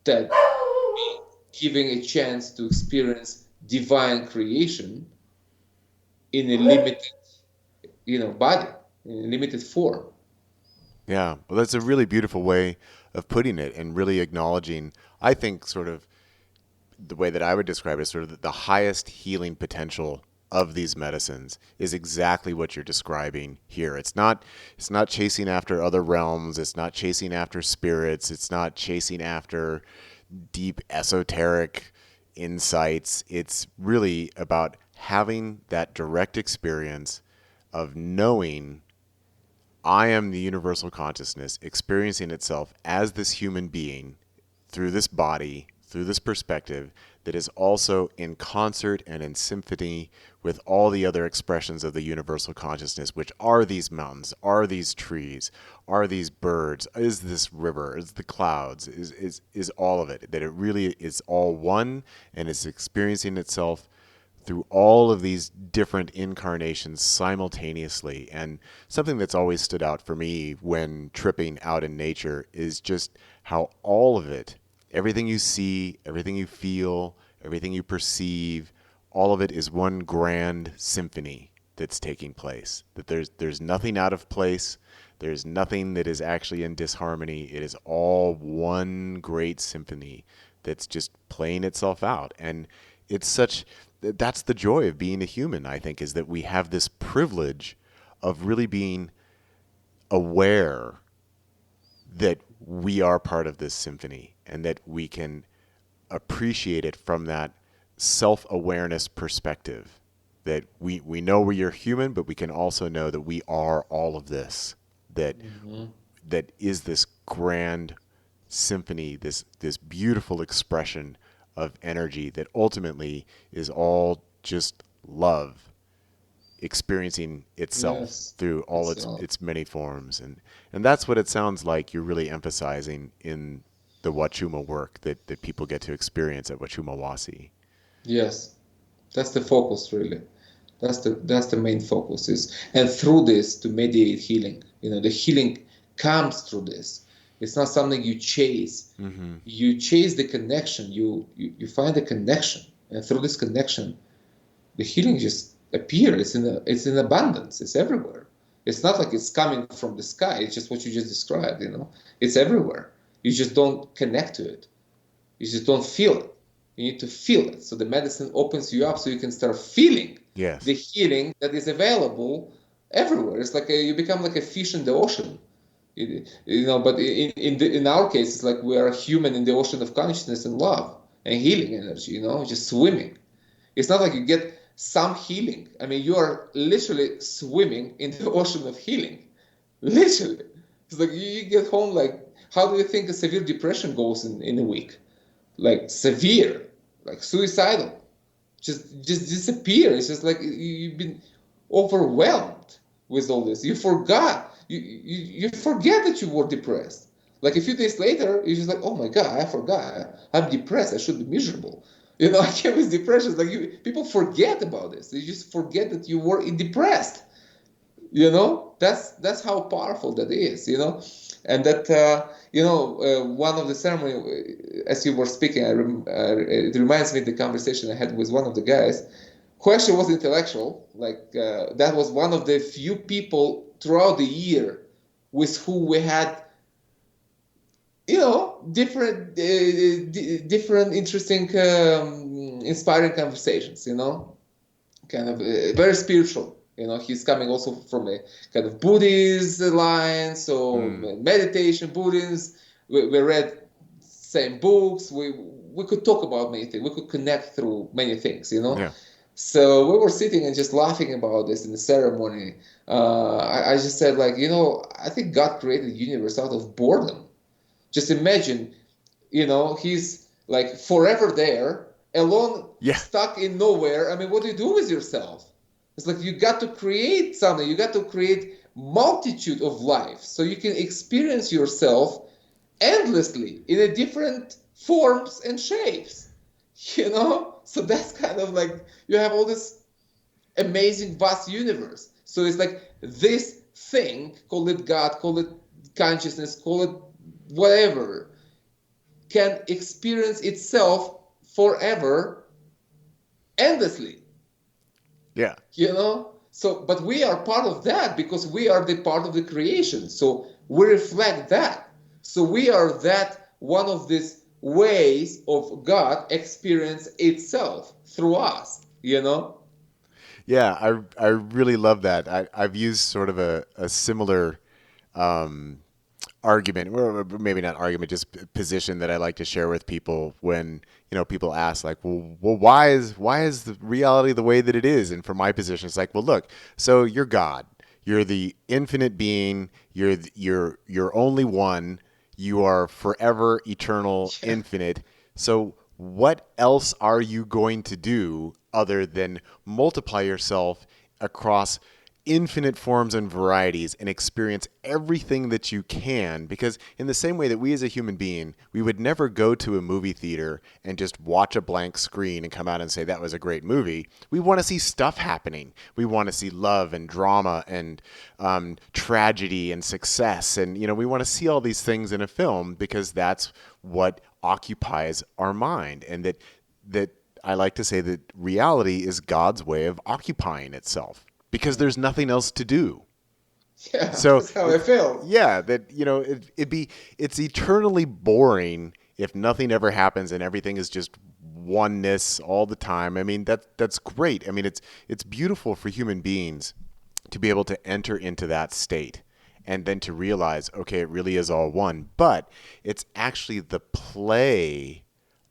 that giving a chance to experience divine creation in a limited, body, in a limited form. Yeah. Well, that's a really beautiful way of putting it and really acknowledging, I think, sort of the way that I would describe it is sort of the highest healing potential of these medicines is exactly what you're describing here. It's not chasing after other realms, it's not chasing after spirits, it's not chasing after deep esoteric insights. It's really about having that direct experience of knowing I am the universal consciousness experiencing itself as this human being through this body, through this perspective that is also in concert and in symphony with all the other expressions of the universal consciousness, which are these mountains, are these trees, are these birds, is this river, is the clouds, is all of it. That it really is all one and is experiencing itself through all of these different incarnations simultaneously. And something that's always stood out for me when tripping out in nature is just how all of it, everything you see, everything you feel, everything you perceive, all of it is one grand symphony that's taking place. That there's nothing out of place. There's nothing that is actually in disharmony. It is all one great symphony that's just playing itself out. And it's such, that's the joy of being a human, I think, is that we have this privilege of really being aware that we are part of this symphony and that we can appreciate it from that self-awareness perspective. That we know we are human, but we can also know that we are all of this. That Mm-hmm. that is this grand symphony, this beautiful expression of energy that ultimately is all just love experiencing itself Yes. through all So, its many forms. And that's what it sounds like you're really emphasizing in the Huachuma work that people get to experience at Huachuma Wasi. yes, that's the focus really. That's the main focus is, and through this to mediate healing. The healing comes through this. It's not something you chase. Mm-hmm. You chase the connection. You find the connection, and through this connection, the healing just appears. It's in abundance. It's everywhere. It's not like it's coming from the sky. It's just what you just described. It's everywhere. You just don't connect to it. You just don't feel it. You need to feel it. So the medicine opens you up so you can start feeling the Yes. healing that is available everywhere. It's like you become like a fish in the ocean. But in our case, it's like we are human in the ocean of consciousness and love and healing energy. Just swimming. It's not like you get some healing. I mean, you are literally swimming in the ocean of healing. Literally. It's like you get home like, how do you think a severe depression goes in a week? Like severe, like suicidal, just disappear. It's just like you've been overwhelmed with all this. You forgot. You forget that you were depressed. Like a few days later, you're just like, oh my god, I forgot. I'm depressed. I should be miserable. I came with depression. Like people forget about this. They just forget that you were depressed. That's how powerful that is. And that one of the ceremony, as you were speaking, it reminds me of the conversation I had with one of the guys who actually was intellectual. Like that was one of the few people throughout the year with who we had different interesting inspiring conversations, kind of very spiritual. He's coming also from a kind of Buddhist line, so Mm. meditation, Buddhism. We read same books. We could talk about many things. We could connect through many things, you know. Yeah. So we were sitting and just laughing about this in the ceremony. I just said, like, you know, I think God created the universe out of boredom. Just imagine, you know, he's like forever there, alone, Yeah. stuck in nowhere. I mean, what do you do with yourself? It's like you got to create something. You got to create multitude of life so you can experience yourself endlessly in a different forms and shapes. You know, so that's kind of like you have all this amazing vast universe. So it's like this thing, call it God, call it consciousness, call it whatever, can experience itself forever, endlessly. Yeah. You know? So, but we are part of that because we are the part of the creation. So we reflect that. So we are that one of these ways of God experience itself through us, you know? Yeah, I really love that. I've used sort of a similar um, argument, or maybe not argument, just position that I like to share with people when people ask like, well, why is the reality the way that it is? And from my position, it's like, well, look, so you're God, you're the infinite being, you're only one, you are forever, eternal, Yeah. infinite. So what else are you going to do other than multiply yourself across infinite forms and varieties and experience everything that you can? Because in the same way that we as a human being, we would never go to a movie theater and just watch a blank screen and come out and say that was a great movie. We want to see stuff happening. We want to see love and drama and tragedy and success. And, we want to see all these things in a film because that's what occupies our mind. And that I like to say that reality is God's way of occupying itself, because there's nothing else to do. Yeah, So that's how I feel. yeah, that it's eternally boring if nothing ever happens and everything is just oneness all the time. I mean, that's great. I mean, it's beautiful for human beings to be able to enter into that state and then to realize, okay, it really is all one. But it's actually the play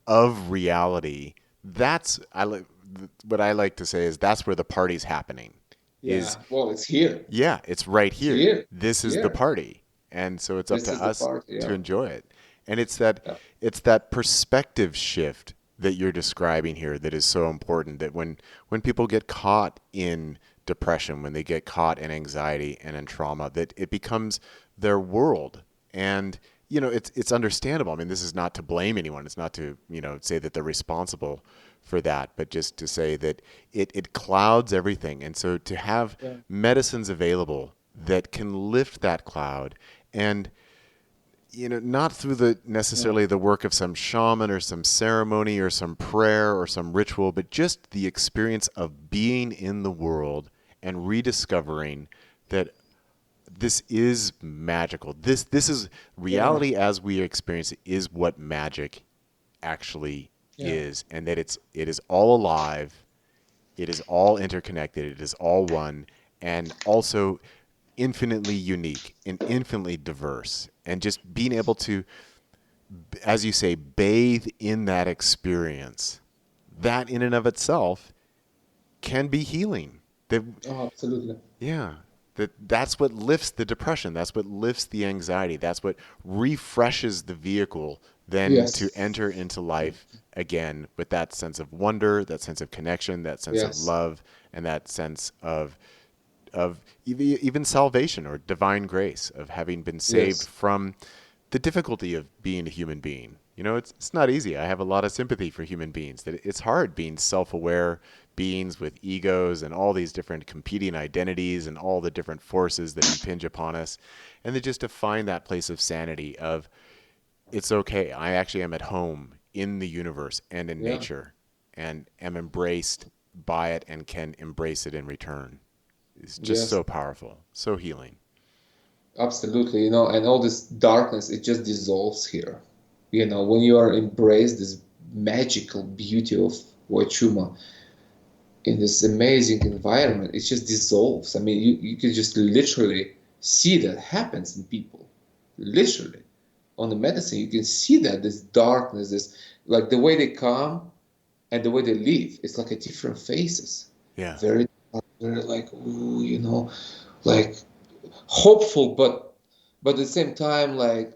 of reality. What I like to say is that's where the party's happening. Yeah, well, it's here. Yeah, it's right It's here. here. This It's is the here. party. And so it's up This to is the us part, to yeah. enjoy it. And it's that perspective shift that you're describing here that is so important, that when people get caught in depression, when they get caught in anxiety and in trauma, that it becomes their world. And it's understandable. I mean, this is not to blame anyone. It's not to, say that they're responsible for that, but just to say that it clouds everything. And so to have Yeah. medicines available that can lift that cloud, and not through the necessarily the work of some shaman or some ceremony or some prayer or some ritual, but just the experience of being in the world and rediscovering that this is magical. This is Yeah. reality as we experience it, is what magic actually Yeah. is, and that it is all alive, it is all interconnected, it is all one, and also infinitely unique and infinitely diverse. And just being able to, as you say, bathe in that experience, that in and of itself can be healing. That Oh, absolutely. Yeah. That's what lifts the depression. That's what lifts the anxiety. That's what refreshes the vehicle then to Yes. enter into life again with that sense of wonder, that sense of connection, that sense of Yes. love, and that sense of even salvation or divine grace, of having been saved Yes. from the difficulty of being a human being. It's not easy. I have a lot of sympathy for human beings. That it's hard being self-aware beings with egos and all these different competing identities and all the different forces that impinge upon us, and then just to find that place of sanity of, it's okay. I actually am at home in the universe and in Yeah. nature, and am embraced by it and can embrace it in return. It's just Yes. so powerful, so healing. Absolutely. And all this darkness, it just dissolves here. When you are embraced this magical beauty of Huachuma in this amazing environment, it just dissolves. I mean, you can just literally see that happens in people. Literally. on the medicine, you can see that this darkness, this like the way they come and the way they live, it's like a different faces. Yeah. Very, very like, ooh, you know, like hopeful, but at the same time, like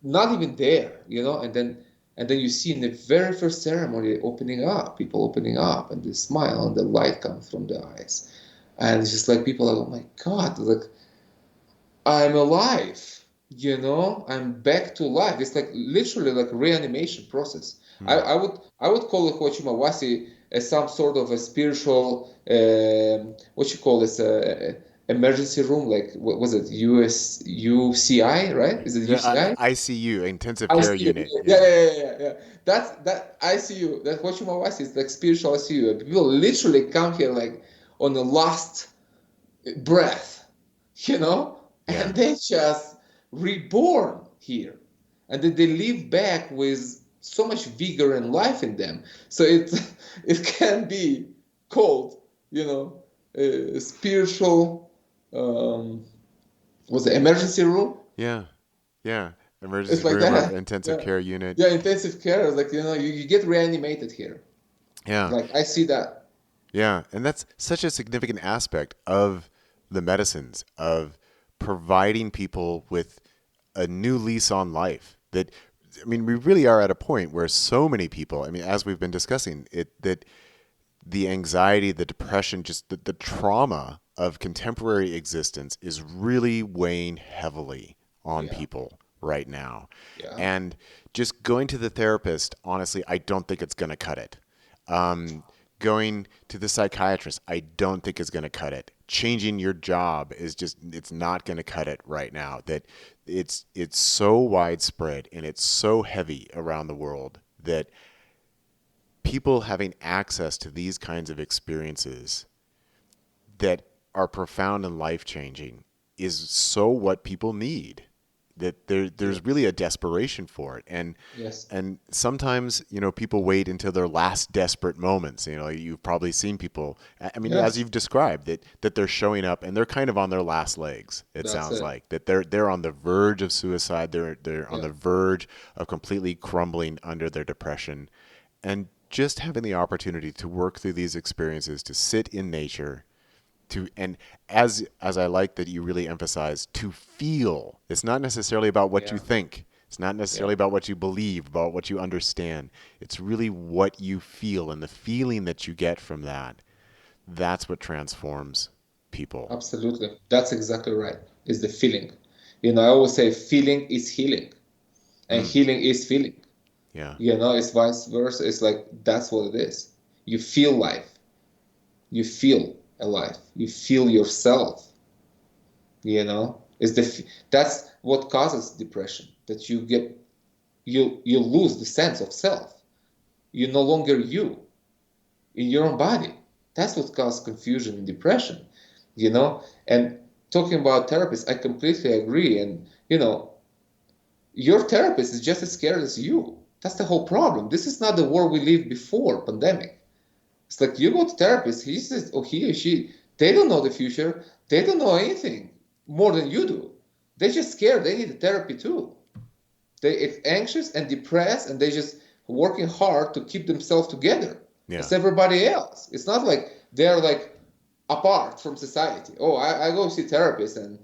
not even there, you know. And then you see in the very first ceremony opening up, people opening up, and they smile, and the light comes from the eyes, and it's just like people are, oh my God, like I'm alive, you know, I'm back to life. It's like literally like reanimation process. I would call it Huachuma Wasi as some sort of a spiritual what you call this emergency room, like what was it, UCI, right? Is it UCI? ICU, intensive care ICU. unit. Yeah, Yeah. yeah, yeah, yeah, yeah. That ICU, that Huachuma Wasi is like spiritual ICU. People literally come here like on the last breath, you know, Yeah. and they just reborn here, and then they live back with so much vigor and life in them. So it it can be called, you know, spiritual. Was it emergency room? Yeah. Yeah. It's Emergency like room or that. intensive Yeah, care unit. yeah. Intensive care. Like, you know, you get reanimated here. Yeah. Like I see that. Yeah. And that's such a significant aspect of the medicines, of providing people with a new lease on life. That, I mean, we really are at a point where so many people, I mean, as we've been discussing, that the anxiety, the depression, just the trauma of contemporary existence is really weighing heavily on Yeah, people right now. yeah. And just going to the therapist, honestly, I don't think it's going to cut it. Going to the psychiatrist, I don't think is going to cut it. Changing your job is just, it's not going to cut it right now. That it's so widespread and it's so heavy around the world that people having access to these kinds of experiences that are profound and life-changing is so what people need, that there's really a desperation for it. Yes. And sometimes, you know, people wait until their last desperate moments. You know, you've probably seen people, I mean, as Yes. you've described, that they're showing up and they're kind of on their last legs. It That's sounds it. like that they're on the verge of suicide. They're on Yeah. the verge of completely crumbling under their depression. And just having the opportunity to work through these experiences, to sit in nature, and as I like that you really emphasize, to feel. It's not necessarily about what you Yeah. think. It's not necessarily Yeah. about what you believe, about what you understand. It's really what you feel, and the feeling that you get from that. That's what transforms people. Absolutely. That's exactly right. Is the feeling. You know, I always say feeling is healing, and Mm, healing is feeling. yeah. You know, it's vice versa. It's like that's what it is. You feel life. You feel alive. You feel yourself. You know, that's what causes depression. That you lose the sense of self. You're no longer you in your own body. That's what causes confusion and depression. You know, and talking about therapists, I completely agree. And you know, your therapist is just as scared as you. That's the whole problem. This is not the world we lived before pandemic. It's like you go to therapist, he says, or he or she, they don't know the future. They don't know anything more than you do. They're just scared. They need therapy too. It's anxious and depressed, and they just working hard to keep themselves together Yeah. as everybody else. It's not like they're like apart from society. Oh, I go see therapist, and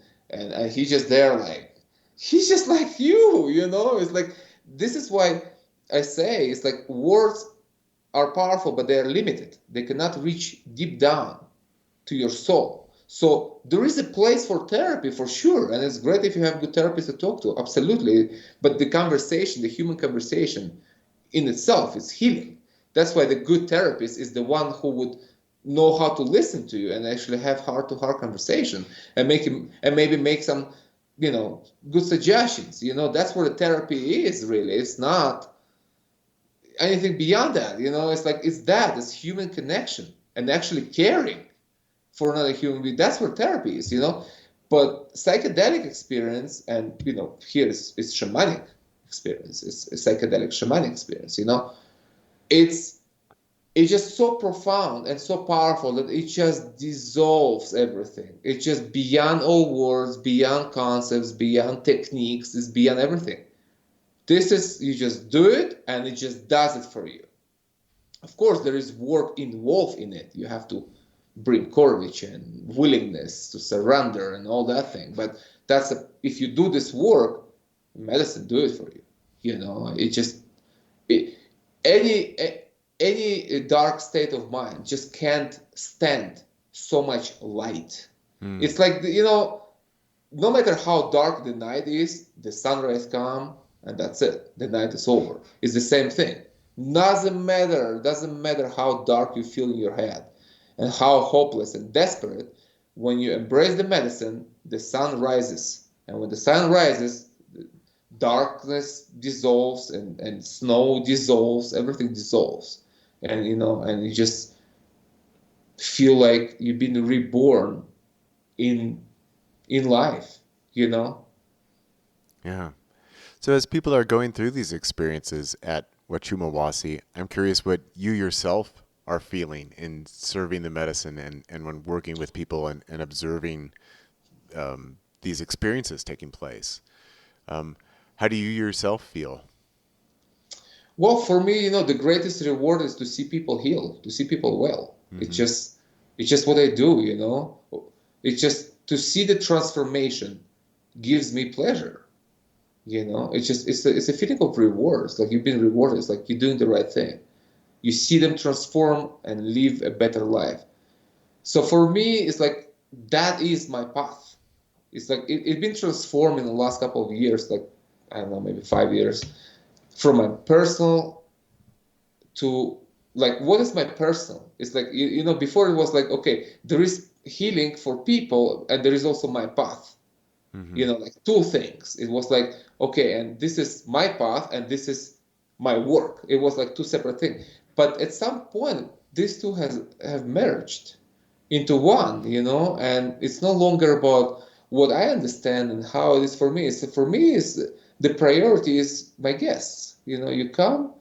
he's just there like he's just like you know. It's like this is why I say it's like words are powerful, but they are limited. They cannot reach deep down to your soul. So there is a place for therapy for sure, and it's great if you have good therapists to talk to, absolutely. But the conversation, the human conversation in itself is healing. That's why the good therapist is the one who would know how to listen to you and actually have heart-to-heart conversation and maybe make some, you know, good suggestions. You know, that's what a therapy is really. It's not anything beyond that. You know, it's like it's human connection and actually caring for another human being. That's what therapy is, you know. But psychedelic experience, and you know, here it's shamanic experience. It's a psychedelic shamanic experience. You know, it's it's just so profound and so powerful that it just dissolves everything. It's just beyond all words, beyond concepts, beyond techniques. It's beyond everything. This is, you just do it and it just does it for you. Of course, there is work involved in it. You have to bring courage and willingness to surrender and all that thing. But if you do this work, medicine do it for you. It just any dark state of mind just can't stand so much light. It's like no matter how dark the night is, the sunrise comes and that's it. The night is over. It's the same thing. Doesn't matter how dark you feel in your head and how hopeless and desperate. When you embrace the medicine, the sun rises. And when the sun rises, darkness dissolves and snow dissolves, everything dissolves. And and you just feel like you've been reborn in life, Yeah. So as people are going through these experiences at Huachuma Wasi, I'm curious what you yourself are feeling in serving the medicine and when working with people and observing these experiences taking place. How do you yourself feel? Well, for me, the greatest reward is to see people heal, to see people well. Mm-hmm. It's just what I do, It's just to see the transformation gives me pleasure. It's a feeling of reward. It's like you've been rewarded. It's like you're doing the right thing. You see them transform and live a better life. So for me, it's like that is my path. It's like it's been transformed in the last couple of years, like, I don't know, maybe 5 years, from my personal to like, what is my personal? It's like, before it was like, okay, there is healing for people and there is also my path. Mm-hmm. Like two things. It was like, okay, and this is my path and this is my work. It was like two separate things. But at some point, these two have merged into one, and it's no longer about what I understand and how it is for me. For me, the priority is my guests. You come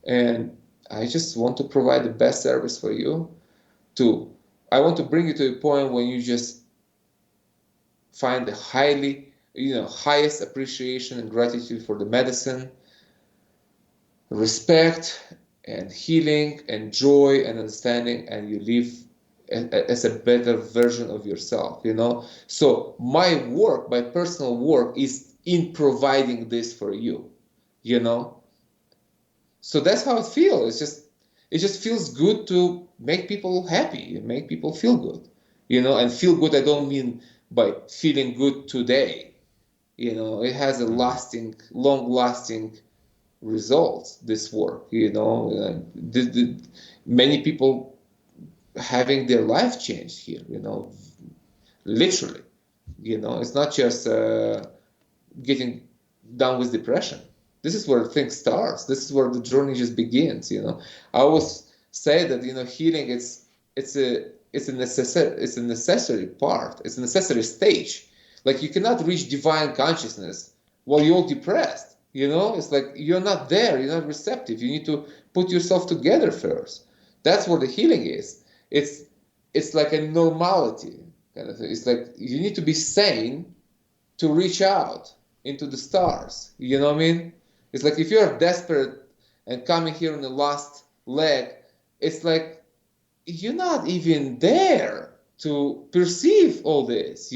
and I just want to provide the best service for you. I want to bring you to a point when you just find the highest appreciation and gratitude for the medicine, respect and healing and joy and understanding, and you live as a better version of yourself, So my personal work is in providing this for you, So that's how it feels. It just feels good to make people happy and make people feel good, and feel good. I don't mean by feeling good today, it has a long-lasting results. This work, many people having their life changed here, literally, it's not just getting down with depression. This is where things starts. This is where the journey just begins. I always say that healing it's a necessary part. It's a necessary stage. Like you cannot reach divine consciousness while you're depressed. It's like you're not there. You're not receptive. You need to put yourself together first. That's where the healing is. It's like a normality kind of thing. It's like you need to be sane to reach out into the stars. You know what I mean? It's like if you're desperate and coming here on the last leg, it's like you're not even there to perceive all this,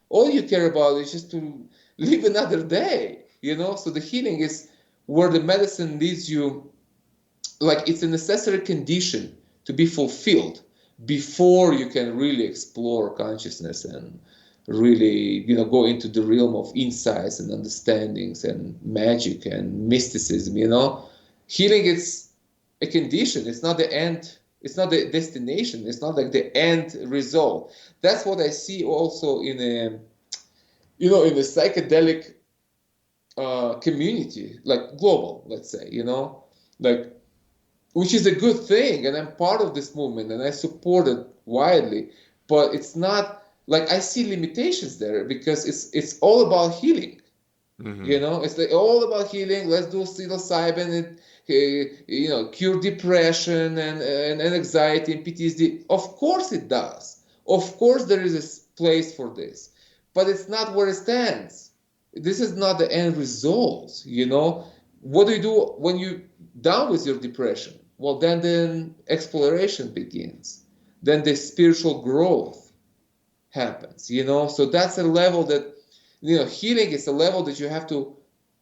All you care about is just to live another day, So the healing is where the medicine leads you, like it's a necessary condition to be fulfilled before you can really explore consciousness and really, go into the realm of insights and understandings and magic and mysticism, Healing is a condition. It's not the end. It's not the destination. It's not like the end result. That's what I see also in a psychedelic community, like global, let's say, like, which is a good thing. And I'm part of this movement and I support it widely, but it's not like I see limitations there because it's all about healing. Mm-hmm. It's like all about healing. Let's do psilocybin and cure depression and anxiety and PTSD. Of course it does. Of course there is a place for this, but it's not where it stands. this is not the end result, What do you do when you're done with your depression? Well, then exploration begins. Then the spiritual growth happens, So that's a level that, healing is a level that you have to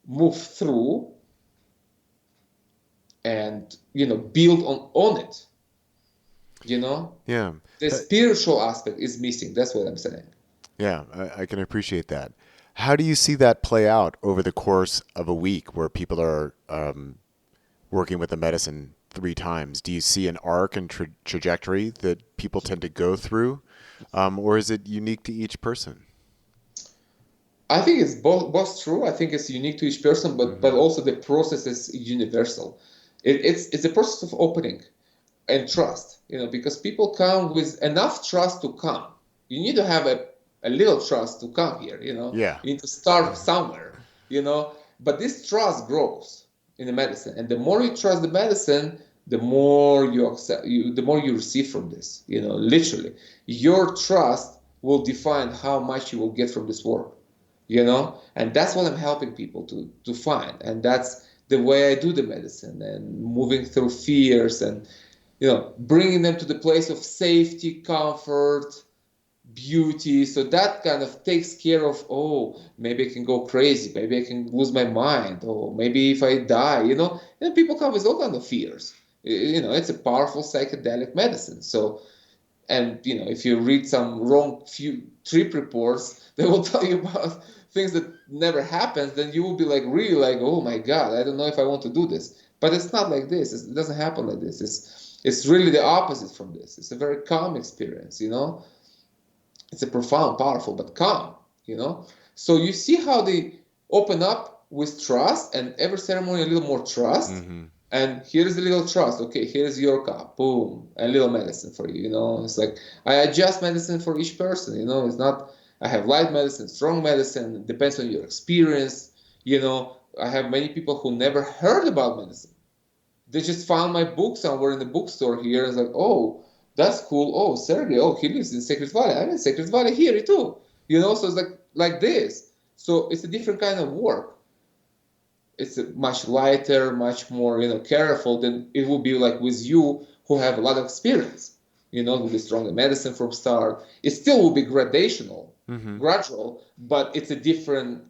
move through and, build on it, Yeah. The spiritual aspect is missing. That's what I'm saying. Yeah, I can appreciate that. How do you see that play out over the course of a week where people are working with the medicine 3 times? Do you see an arc and trajectory that people tend to go through, or is it unique to each person? I think it's both true. I think it's unique to each person, but also the process is universal. It's a process of opening and trust, because people come with enough trust to come. You need to have a little trust to come here, Yeah. You need to start somewhere, But this trust grows in the medicine, and the more you trust the medicine, the more you accept, the more you receive from this. Literally, your trust will define how much you will get from this work. And that's what I'm helping people to find, and that's the way I do the medicine, and moving through fears and bringing them to the place of safety, comfort, beauty. So that kind of takes care of, oh, maybe I can go crazy, maybe I can lose my mind, or maybe if I die, and people come with all kinds of fears. It's a powerful psychedelic medicine. So, and if you read some wrong few trip reports, they will tell you about things that never happened, then you will be like, really like, oh my God, I don't know if I want to do this. But it's not like this. It doesn't happen like this. It's really the opposite from this. It's a very calm experience, It's a profound, powerful, but calm, So you see how they open up with trust, and every ceremony a little more trust. And here's a little trust. Okay, here's your cup. Boom. A little medicine for you, It's like I adjust medicine for each person, It's not, I have light medicine, strong medicine. It depends on your experience. I have many people who never heard about medicine. They just found my book somewhere in the bookstore here. It's like, oh, that's cool. Oh, Sergey, oh, he lives in Sacred Valley. I'm in Sacred Valley here too. So it's like this. So it's a different kind of work. It's a much lighter, much more, careful than it would be like with you who have a lot of experience, with the stronger medicine from start. It still will be gradual, but it's a different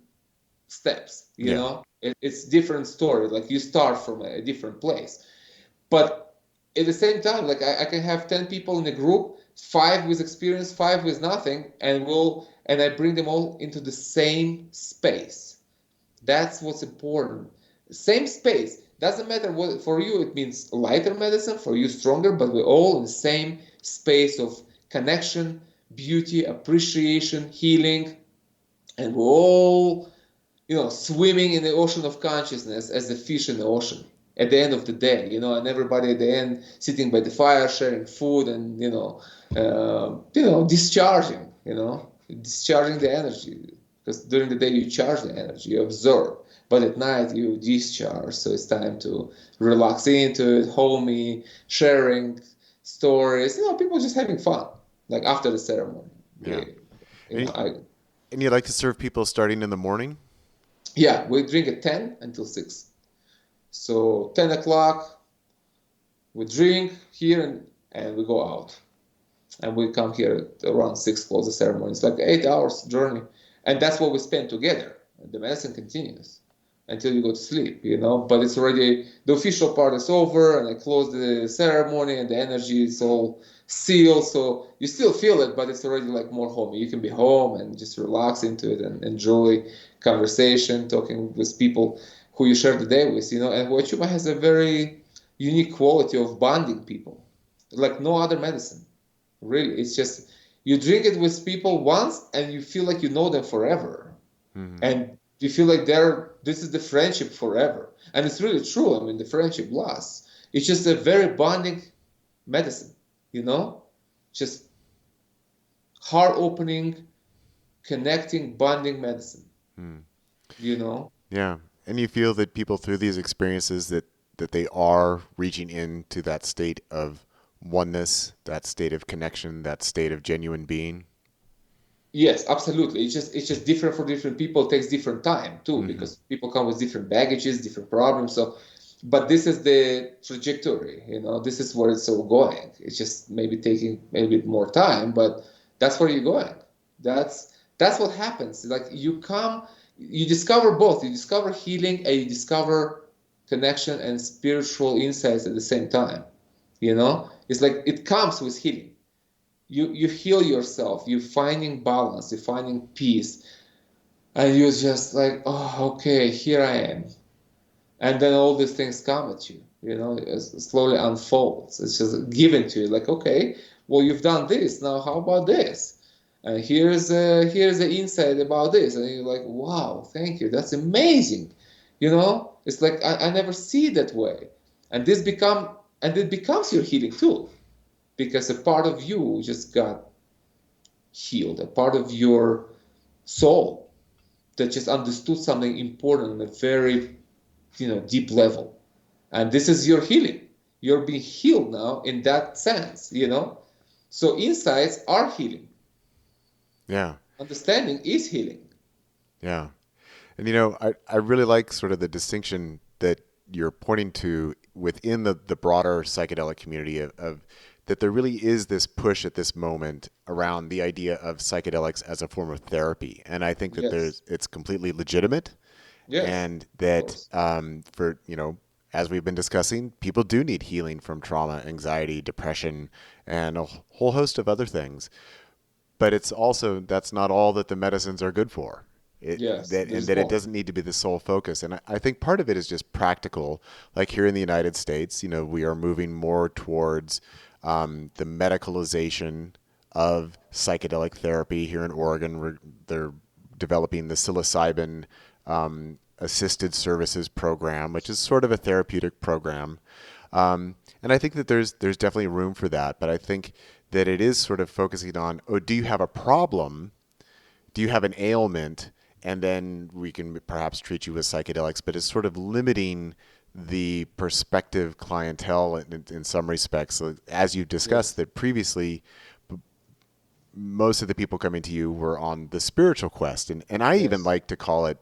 steps, It's different story. Like you start from a different place. But at the same time, like I can have 10 people in a group, 5 with experience, 5 with nothing, and I bring them all into the same space. That's what's important. Same space. Doesn't matter what for you it means lighter medicine, for you stronger, but we're all in the same space of connection, beauty, appreciation, healing, and we're all, swimming in the ocean of consciousness as the fish in the ocean at the end of the day, and everybody at the end sitting by the fire, sharing food, and discharging the energy. Because during the day you charge the energy, you absorb, but at night you discharge. So it's time to relax into it, homey, sharing stories. People just having fun, like after the ceremony. Yeah. And you like to serve people starting in the morning? Yeah, we drink at 10 until 6. So 10 o'clock, we drink here and we go out. And we come here at around 6, close the ceremony. It's like 8 hours journey. And that's what we spend together. And the medicine continues until you go to sleep, But it's already, the official part is over, and I close the ceremony, and the energy is all sealed. So you still feel it, but it's already like more homey. You can be home and just relax into it and enjoy conversation, talking with people who you share the day with, And Huachuma has a very unique quality of bonding people, like no other medicine. Really, it's just, you drink it with people once and you feel like you know them forever. And you feel like this is the friendship forever. And it's really true. I mean, the friendship lasts. It's just a very bonding medicine, Just heart opening, connecting, bonding medicine, Yeah. And you feel that people through these experiences that they are reaching into that state of oneness, that state of connection, that state of genuine being? Yes, absolutely. It's just different for different people. It takes different time too, because people come with different baggages, different problems. So, but this is the trajectory. This is where it's all going. It's just maybe taking maybe more time, but that's where you're going. That's what happens. Like you discover both. You discover healing and you discover connection and spiritual insights at the same time. It's like it comes with healing. You heal yourself, you're finding balance, you're finding peace, and you're just like, oh, okay, here I am. And then all these things come at you, it slowly unfolds. It's just given to you, like, okay, well, you've done this, now how about this? And here's the insight about this. And you're like, wow, thank you, that's amazing. It's like I never see it that way. And it becomes your healing tool. Because a part of you just got healed, a part of your soul that just understood something important on a very, deep level. And this is your healing. You're being healed now in that sense, So insights are healing. Yeah. Understanding is healing. Yeah. And, I really like sort of the distinction that you're pointing to within the broader psychedelic community of that there really is this push at this moment around the idea of psychedelics as a form of therapy. And I think that it's completely legitimate. Yes, and that for, as we've been discussing, people do need healing from trauma, anxiety, depression, and a whole host of other things. But it's also, that's not all that the medicines are good for. It doesn't need to be the sole focus. And I think part of it is just practical. Like here in the United States, we are moving more towards the medicalization of psychedelic therapy. Here in Oregon, they're developing the psilocybin assisted services program, which is sort of a therapeutic program. And I think that there's definitely room for that. But I think that it is sort of focusing on, do you have a problem? Do you have an ailment? And then we can perhaps treat you with psychedelics, but it's sort of limiting the prospective clientele in some respects. So as you discussed that previously, most of the people coming to you were on the spiritual quest. And I even like to call it,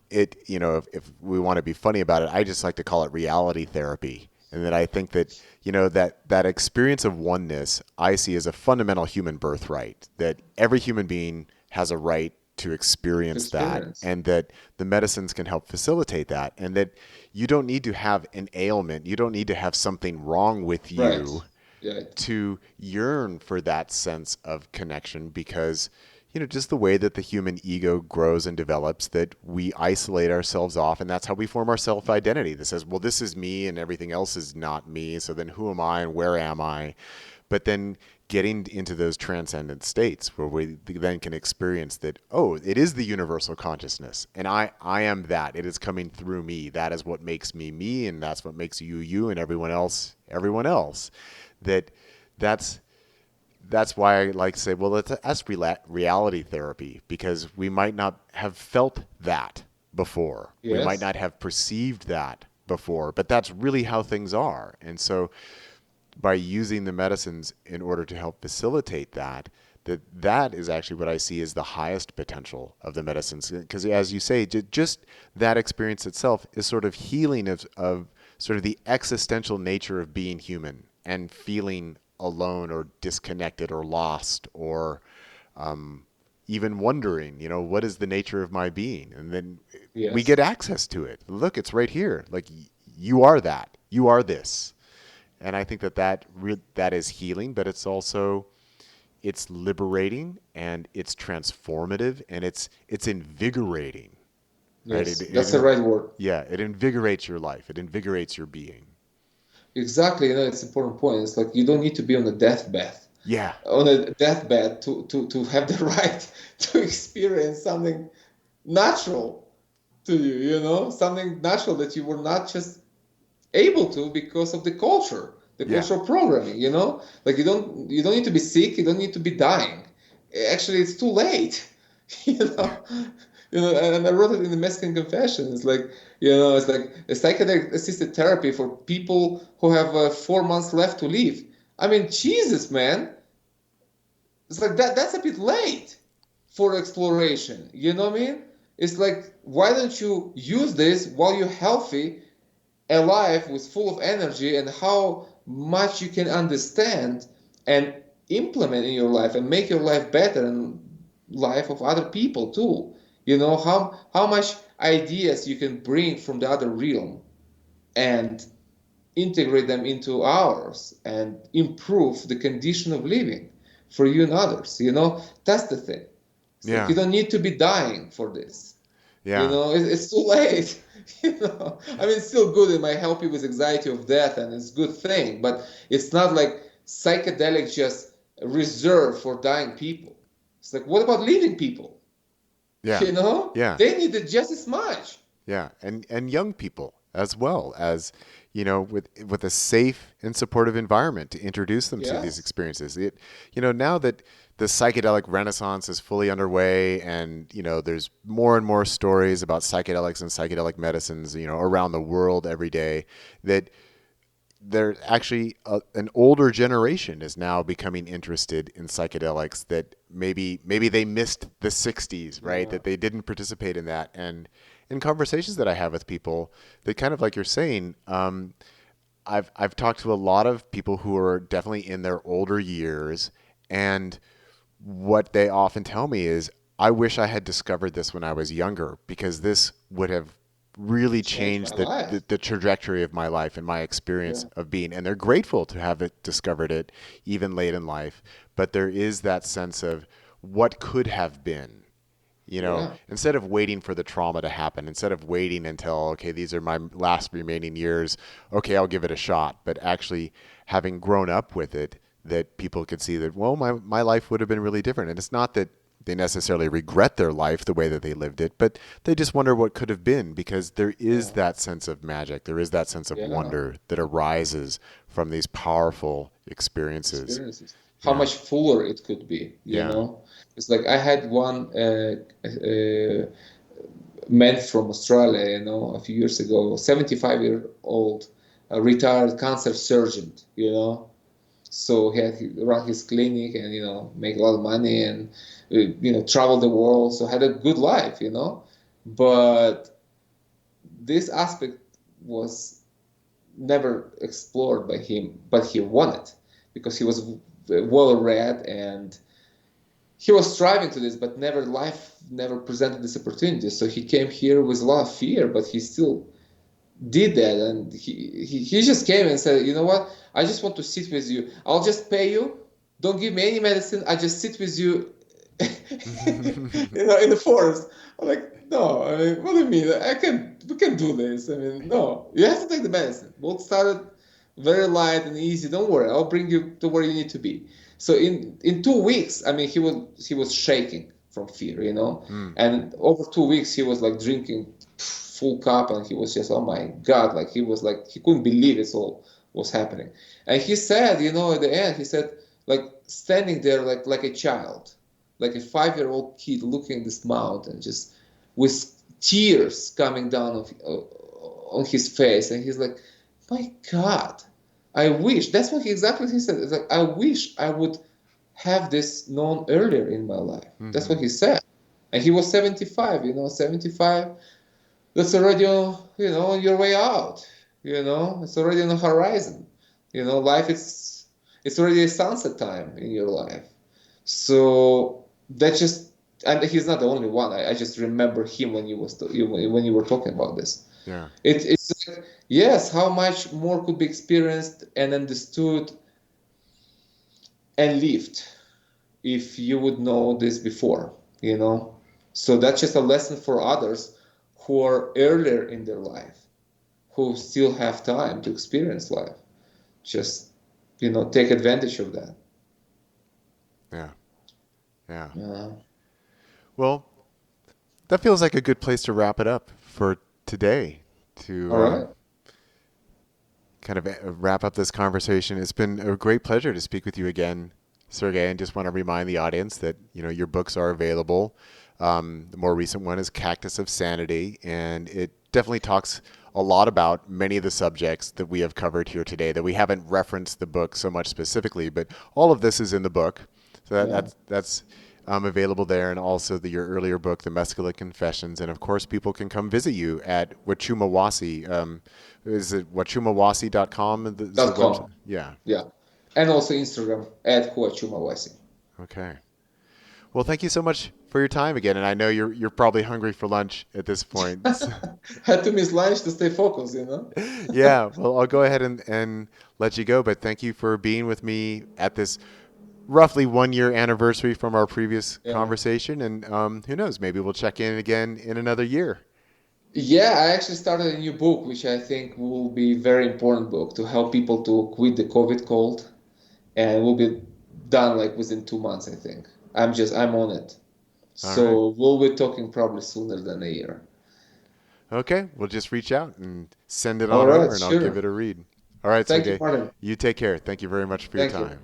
if we want to be funny about it, I just like to call it reality therapy. And that I think that, that experience of oneness I see as a fundamental human birthright, that every human being has a right to experience that, and that the medicines can help facilitate that, and that you don't need to have an ailment, you don't need to have something wrong with you to yearn for that sense of connection, because just the way that the human ego grows and develops, that we isolate ourselves off, and that's how we form our self-identity that says, well, this is me and everything else is not me, so then who am I and where am I? But then getting into those transcendent states where we then can experience that, it is the universal consciousness, and I am that. It is coming through me. That is what makes me me, and that's what makes you you, and everyone else. That's why I like to say, well, that's reality therapy, because we might not have felt that before. Yes. We might not have perceived that before, but that's really how things are. And so by using the medicines in order to help facilitate that is actually what I see as the highest potential of the medicines. Because as you say, just that experience itself is sort of healing of sort of the existential nature of being human and feeling alone or disconnected or lost or even wondering, what is the nature of my being? And then we get access to it. Look, it's right here. Like, you are that. You are this. And I think that is healing, but it's also, it's liberating, and it's transformative, and it's invigorating. Yes, right? That's the right word. Yeah, it invigorates your life. It invigorates your being. Exactly. It's an important point. It's like you don't need to be on a deathbed. Yeah. On a deathbed to have the right to experience something natural to you, something natural that you were not just able to because of the culture, cultural programming, like you don't need to be sick, you don't need to be dying. Actually, it's too late. And I wrote it in the Mexican Confession. It's like, it's like a psychedelic assisted therapy for people who have 4 months left to live. I mean, Jesus, man. it's like that's a bit late for exploration. You know what I mean? It's like, why don't you use this while you're healthy, alive, with full of energy, and how much you can understand and implement in your life and make your life better and life of other people too. You know, how much ideas you can bring from the other realm and integrate them into ours and improve the condition of living for you and others. You know, that's the thing. It's like, Yeah. you don't need to be dying for this. You Yeah. know, it's too late. You know, I mean, it's still good. It might help you with anxiety of death, and it's a good thing. But it's not like psychedelics just reserved for dying people. It's like, what about living people? Yeah. You know, Yeah. they need it just as much. Yeah. And young people as well, as with a safe and supportive environment to introduce them to these Yes. experiences. Now that the psychedelic renaissance is fully underway, and there's more and more stories about psychedelics and psychedelic medicines around the world every day, that there actually an older generation is now becoming interested in psychedelics, that maybe they missed the 60s, right? Yeah. That they didn't participate in that. And in conversations that I have with people, that kind of like you're saying, I've talked to a lot of people who are definitely in their older years, and what they often tell me is, I wish I had discovered this when I was younger, because this would have really Changed my changed the, life. the, the trajectory of my life and my experience Yeah. of being. And they're grateful to have discovered it even late in life. But there is that sense of what could have been. Yeah. Instead of waiting for the trauma to happen, instead of waiting until, okay, these are my last remaining years, okay, I'll give it a shot, but actually having grown up with it, that people could see that, well, my life would have been really different. And it's not that they necessarily regret their life the way that they lived it, but they just wonder what could have been, because there is Yeah. that sense of magic. There is that sense of Yeah. wonder that arises from these powerful experiences. Experiences. How Yeah. much fuller it could be, you Yeah. know? It's like I had one man from Australia, you know, a few years ago, 75-year-old, a retired cancer surgeon, you know. So he run his clinic and, you know, make a lot of money and, travel the world. So had a good life, you know. But this aspect was never explored by him, but he wanted, because he was well read and he was striving to this, but life never presented this opportunity. So he came here with a lot of fear, but he still did that. And he just came and said, you know what, I just want to sit with you. I'll just pay you. Don't give me any medicine. I just sit with you, in the forest. I'm like, no, I mean, what do you mean? We can do this. I mean, no, you have to take the medicine. We'll start it very light and easy. Don't worry, I'll bring you to where you need to be. So in 2 weeks, I mean, he was shaking from fear, you know, Mm. and over 2 weeks he was like drinking full cup, and he was just, oh my God, like he was like, he couldn't believe it all was happening. And he said, you know, at the end, he said, like standing there like a child, like a 5-year-old kid looking at this mountain, just with tears coming down on his face, and he's like, my God, I wish. That's what exactly he said. It's like, I wish I would have this known earlier in my life. That's what Mm-hmm. he said. And he was 75, you know, 75. That's already, on your way out. You know, it's already on the horizon. You know, life is, it's already a sunset time in your life. So that just, and he's not the only one. I just remember him when when you were talking about this. Yeah. It's like, yes, how much more could be experienced and understood and lived if you would know this before, you know? So that's just a lesson for others who are earlier in their life, who still have time to experience life. Just, take advantage of that. Yeah. Yeah. Yeah. Well, that feels like a good place to wrap it up for today. To All right. kind of wrap up this conversation. It's been a great pleasure to speak with you again, Sergey, and just want to remind the audience that your books are available. The more recent one is Cactus of Sanity, and it definitely talks a lot about many of the subjects that we have covered here today, that we haven't referenced the book so much specifically, but all of this is in the book. So Yeah. that's available there, and also your earlier book, The Mescaline Confessions. And of course, people can come visit you at Huachuma Wasi. Is it huachumawasi.com? Is the .com. website? Yeah. Yeah. And also Instagram at Huachuma Wasi. Okay. Well, thank you so much for your time again. And I know you're probably hungry for lunch at this point. Had to miss lunch to stay focused, Yeah. Well, I'll go ahead and let you go. But thank you for being with me at this roughly 1 year anniversary from our previous Yeah. conversation. And who knows, maybe we'll check in again in another year. Yeah, I actually started a new book, which I think will be a very important book to help people to quit the COVID cold, and it will be done like within 2 months, I think. I'm on it. All right. So we'll be talking probably sooner than a year. Okay. We'll just reach out and send it All on right, over, and I'll give sure. it a read. All right, Thank you, Sergey. Martin. You take care. Thank you very much for your Thank you. time.